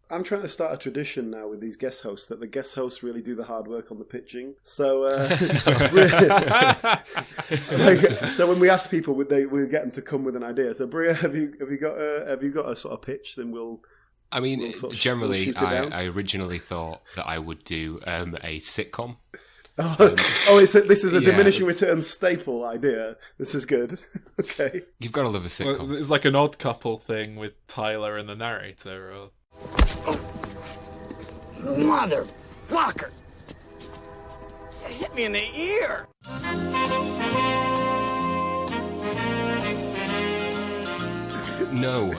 I'm trying to start a tradition now with these guest hosts, that the guest hosts really do the hard work on the pitching. So so when we ask people, we'll get them to come with an idea. So Bria, have you got a sort of pitch? Then we'll... I mean, generally, I originally thought that I would do a sitcom. This is a Diminishing Returns staple idea. This is good. Okay. You've got to love a sitcom. Well, it's like an Odd Couple thing with Tyler and the narrator. Or... Motherfucker! You hit me in the ear! No,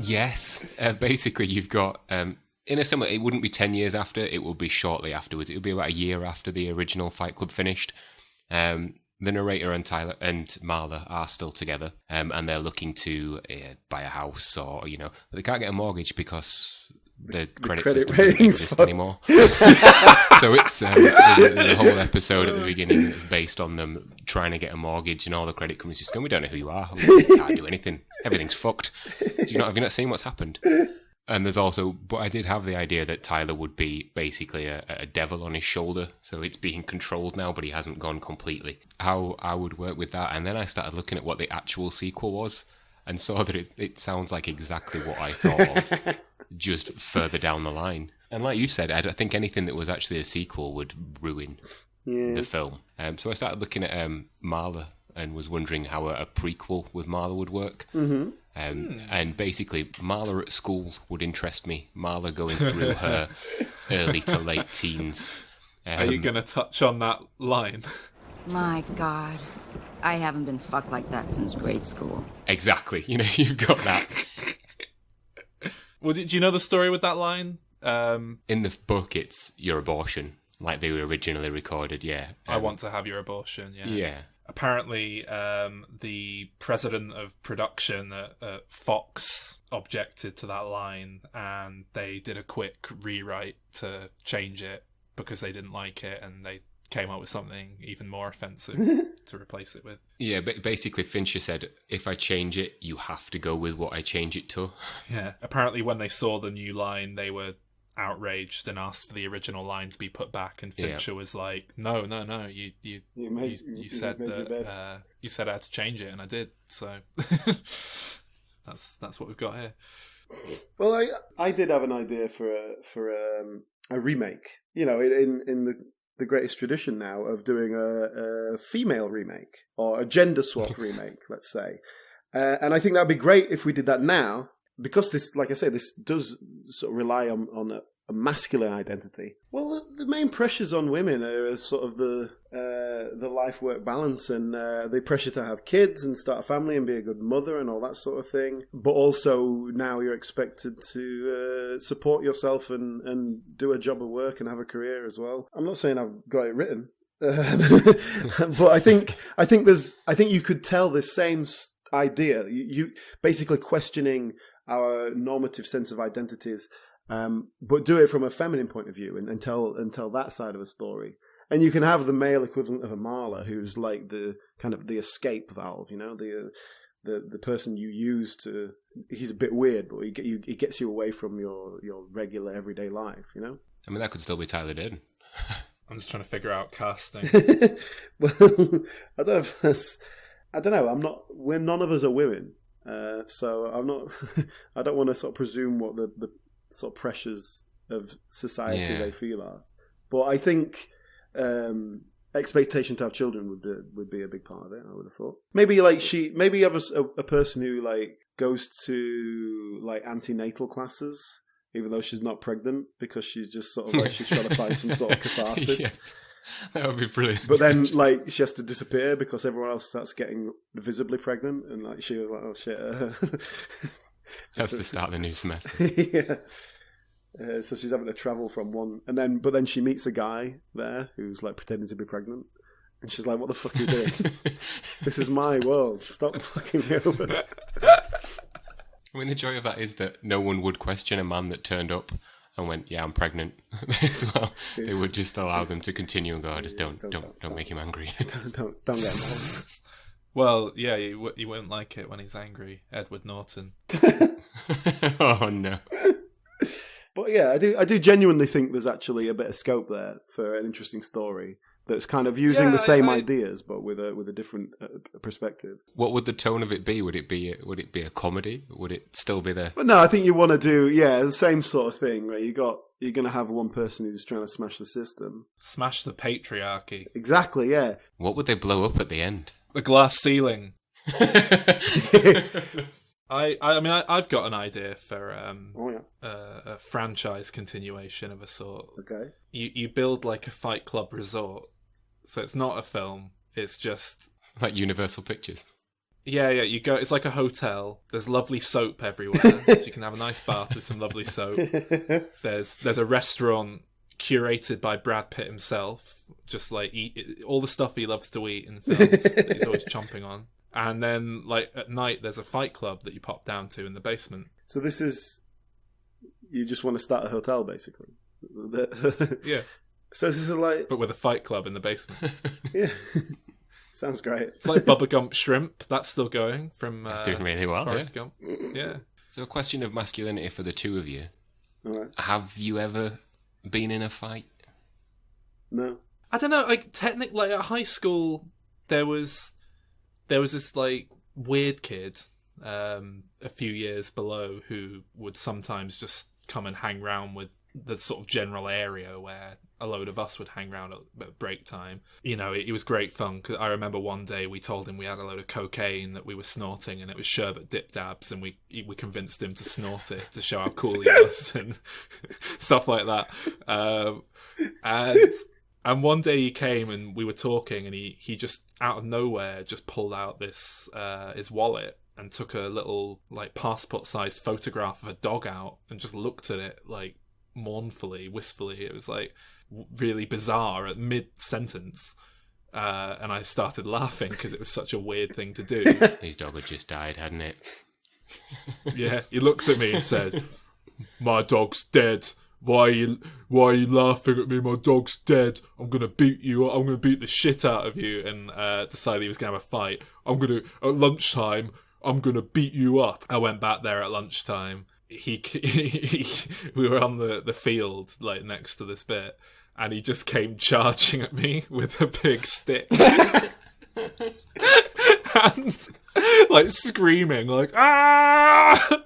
yes. Basically, you've got, in a similar, it wouldn't be 10 years after, it will be shortly afterwards. It would be about a year after the original Fight Club finished. The narrator and Tyler and Marla are still together, and they're looking to buy a house but they can't get a mortgage because the credit system doesn't exist anymore. So it's there's a whole episode at the beginning that's based on them trying to get a mortgage, and all the credit companies just going, "We don't know who you are. We can't do anything. Everything's fucked. Have you not seen what's happened?" And there's also, but I did have the idea that Tyler would be basically a devil on his shoulder, so it's being controlled now, but he hasn't gone completely. How I would work with that, and then I started looking at what the actual sequel was, and saw that it sounds like exactly what I thought of, just further down the line. And like you said, I think anything that was actually a sequel would ruin the film. So I started looking at Marla and was wondering how a prequel with Marla would work. Mm-hmm. And basically, Marla at school would interest me. Marla going through her early to late teens. Are you going to touch on that line? My God. I haven't been fucked like that since grade school. Exactly. You've got that. Well, do you know the story with that line? In the book, it's your abortion, like they were originally recorded, yeah. I want to have your abortion, yeah. Yeah. Apparently, the president of production at Fox objected to that line, and they did a quick rewrite to change it because they didn't like it, and they came up with something even more offensive to replace it with. Yeah, but basically Fincher said, if I change it, you have to go with what I change it to. Yeah. Apparently when they saw the new line, they were outraged and asked for the original line to be put back, and Fincher was like, no, you said that you said I had to change it, and I did, so that's what we've got here. Well, I did have an idea for a remake, in the greatest tradition now of doing a female remake or a gender swap remake, let's say. And I think that'd be great if we did that now, because this, like I say, this does sort of rely on a masculine identity. Well, the main pressures on women are sort of the life-work balance and the pressure to have kids and start a family and be a good mother and all that sort of thing. But also now you're expected to support yourself and do a job of work and have a career as well. I'm not saying I've got it written, but I think you could tell this same idea. You basically questioning our normative sense of identities, but do it from a feminine point of view and tell that side of a story. And you can have the male equivalent of a Marla, who's like the kind of the escape valve, the person you use to. He's a bit weird, but he gets you away from your regular everyday life, I mean, that could still be Tyler Durden. I'm just trying to figure out casting. Well, I don't know if that's. I don't know. None of us are women, so I'm not. I don't want to sort of presume what the sort of pressures of society they feel are. But I think expectation to have children would be a big part of it. I would have thought. Maybe you have a person who like goes to like antenatal classes, even though she's not pregnant, because she's just sort of like she's trying to find some sort of catharsis. Yeah. That would be brilliant. But then, like, she has to disappear because everyone else starts getting visibly pregnant, and like she was like, "Oh shit!" That's the start of the new semester. Yeah. So she's having to travel from one, but then she meets a guy there who's like pretending to be pregnant, and she's like, "What the fuck are you doing? This is my world. Stop fucking me over." I mean, the joy of that is that no one would question a man that turned up and went, "Yeah, I'm pregnant." As well, they would just allow them to continue and go, "Just don't make him angry." don't get involved. Well, yeah, you won't like it when he's angry, Edward Norton. Oh no! But yeah, I do genuinely think there's actually a bit of scope there for an interesting story that's kind of using the same ideas, but with a different perspective. What would the tone of it be? Would it be a comedy? Would it still be there? But no, I think you want to do the same sort of thing where you're going to have one person who's trying to smash the system, smash the patriarchy. Exactly, yeah. What would they blow up at the end? The glass ceiling. I mean, I've got an idea for a franchise continuation of a sort. Okay. You build like a Fight Club resort, so it's not a film. It's just like Universal Pictures. Yeah. You go. It's like a hotel. There's lovely soap everywhere, so you can have a nice bath with some lovely soap. There's a restaurant curated by Brad Pitt himself, just like eat all the stuff he loves to eat in films that he's always chomping on. And then, like, at night, there's a fight club that you pop down to in the basement. So this is... you just want to start a hotel, basically. Yeah. So this is like... But with a fight club in the basement. Yeah. Sounds great. It's like Bubba Gump Shrimp. That's still going from... That's doing really well, Forrest Gump. Yeah. So a question of masculinity for the two of you. All right. Have you ever been in a fight? No. I don't know, like, technically, like, at high school, there was this, like, weird kid a few years below who would sometimes just come and hang around with the sort of general area where a load of us would hang around at break time. You know, it was great fun, because I remember one day we told him we had a load of cocaine that we were snorting, and it was sherbet dip dabs, and we convinced him to snort it to show how cool he was and stuff like that. And one day he came and we were talking, and he just out of nowhere just pulled out this his wallet and took a little like passport-sized photograph of a dog out and just looked at it like mournfully, wistfully. It was like really bizarre at mid-sentence, and I started laughing because it was such a weird thing to do. His dog had just died, hadn't it? Yeah, he looked at me and said, "My dog's dead. Why are you laughing at me? My dog's dead. I'm gonna beat you. I'm gonna beat the shit out of you." And decided he was gonna have a fight. At lunchtime, I'm gonna beat you up. I went back there at lunchtime. We were on the field like next to this bit, and he just came charging at me with a big stick. And like screaming like "Ah!"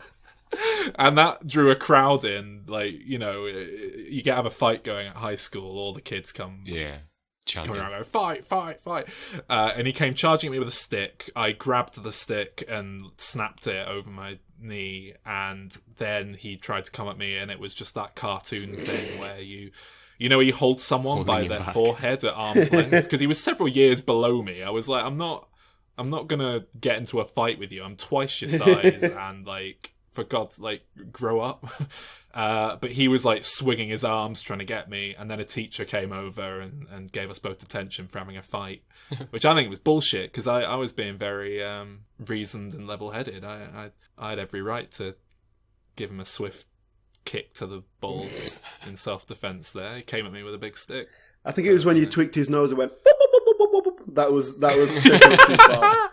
And that drew a crowd in. Like, you know, you get have a fight going at high school, all the kids come coming around and go, fight. And he came charging at me with a stick. I grabbed the stick and snapped it over my knee, and then he tried to come at me, and it was just that cartoon thing where you know, you hold someone by their forehead at arm's length, because he was several years below me. I was like, I'm not gonna get into a fight with you. I'm twice your size, and like, for God's like, grow up. But he was like swinging his arms trying to get me, and then a teacher came over and gave us both detention for having a fight, which I think was bullshit, because I was being very reasoned and level-headed. I had every right to give him a swift kick to the balls in self-defense there. He came at me with a big stick. I think it was when you tweaked his nose and went boop, boop, boop, boop, boop, boop. That was too far.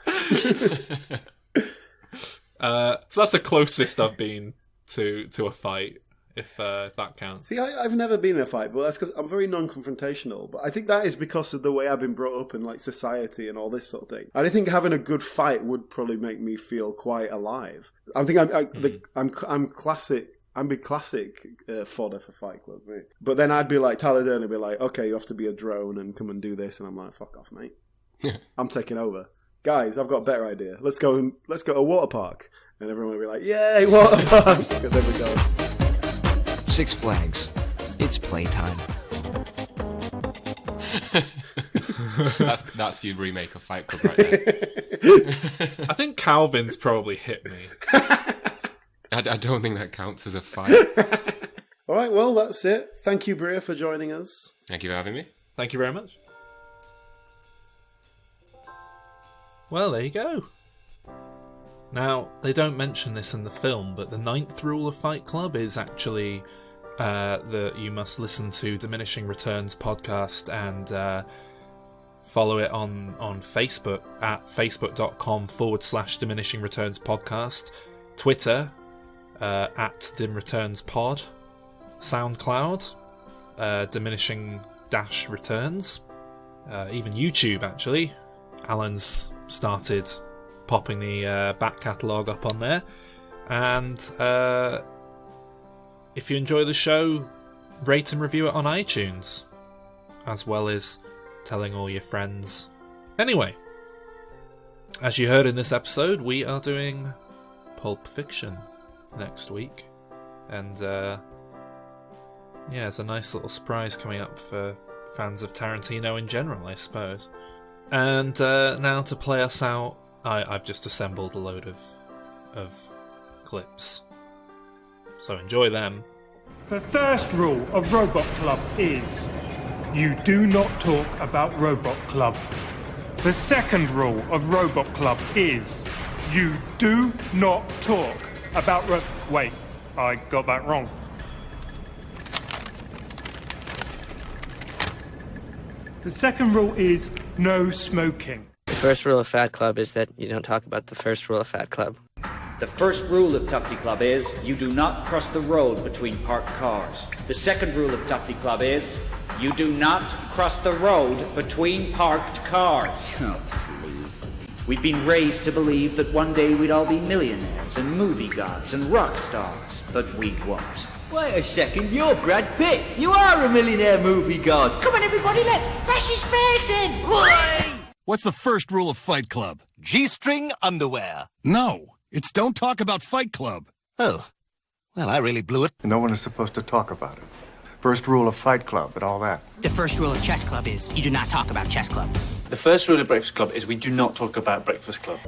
So that's the closest I've been to a fight, if that counts. See, I've never been in a fight, but that's because I'm very non-confrontational. But I think that is because of the way I've been brought up in like society and all this sort of thing. And I think having a good fight would probably make me feel quite alive. I think I'm classic. I'm big classic fodder for Fight Club, mate. But then I'd be like, Tyler Durden would be like, okay, you have to be a drone and come and do this, and I'm like, fuck off, mate. I'm taking over. Guys, I've got a better idea. Let's go to a water park. And everyone would be like, yay, water park! And then we go. Six Flags. It's playtime. That's your remake of Fight Club right there. I think Calvin's probably hit me. I don't think that counts as a fight. All right, well, that's it. Thank you, Bria, for joining us. Thank you for having me. Thank you very much. Well, there you go. Now, they don't mention this in the film, but the 9th rule of Fight Club is actually that you must listen to Diminishing Returns podcast and follow it on Facebook at facebook.com/Diminishing Returns podcast, Twitter at Dim Returns Pod, SoundCloud Diminishing Returns, even YouTube actually. Alan's started popping the back catalogue up on there, and if you enjoy the show, rate and review it on iTunes, as well as telling all your friends. Anyway, as you heard in this episode, we are doing Pulp Fiction next week, and it's a nice little surprise coming up for fans of Tarantino in general, I suppose. And now to play us out, I've just assembled a load of clips, so enjoy them. The first rule of Robot Club is you do not talk about Robot Club. The second rule of Robot Club is you do not talk about Wait, I got that wrong. The second rule is no smoking. The first rule of Fat Club is that you don't talk about the first rule of Fat Club. The first rule of Tufty Club is you do not cross the road between parked cars. The second rule of Tufty Club is you do not cross the road between parked cars. Oh, please. We've been raised to believe that one day we'd all be millionaires and movie gods and rock stars, but we won't. Wait a second, you're Brad Pitt. You are a millionaire movie god. Come on, everybody, let's bash his face in! What's the first rule of Fight Club? G-string underwear. No, it's don't talk about Fight Club. Oh, well, I really blew it. No one is supposed to talk about it. First rule of Fight Club and all that. The first rule of Chess Club is you do not talk about Chess Club. The first rule of Breakfast Club is we do not talk about Breakfast Club.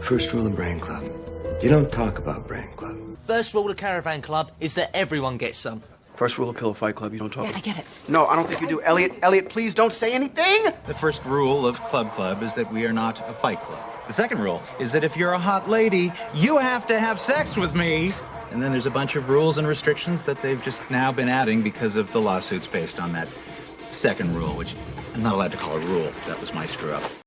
First rule of Brain Club. You don't talk about Brain Club. First rule of Caravan Club is that everyone gets some. First rule of Pillow Fight Club, you don't talk. Yeah, I get it. No, I don't think you do. Elliot, please don't say anything! The first rule of Club is that we are not a fight club. The second rule is that if you're a hot lady, you have to have sex with me. And then there's a bunch of rules and restrictions that they've just now been adding because of the lawsuits based on that second rule, which I'm not allowed to call a rule. That was my screw up.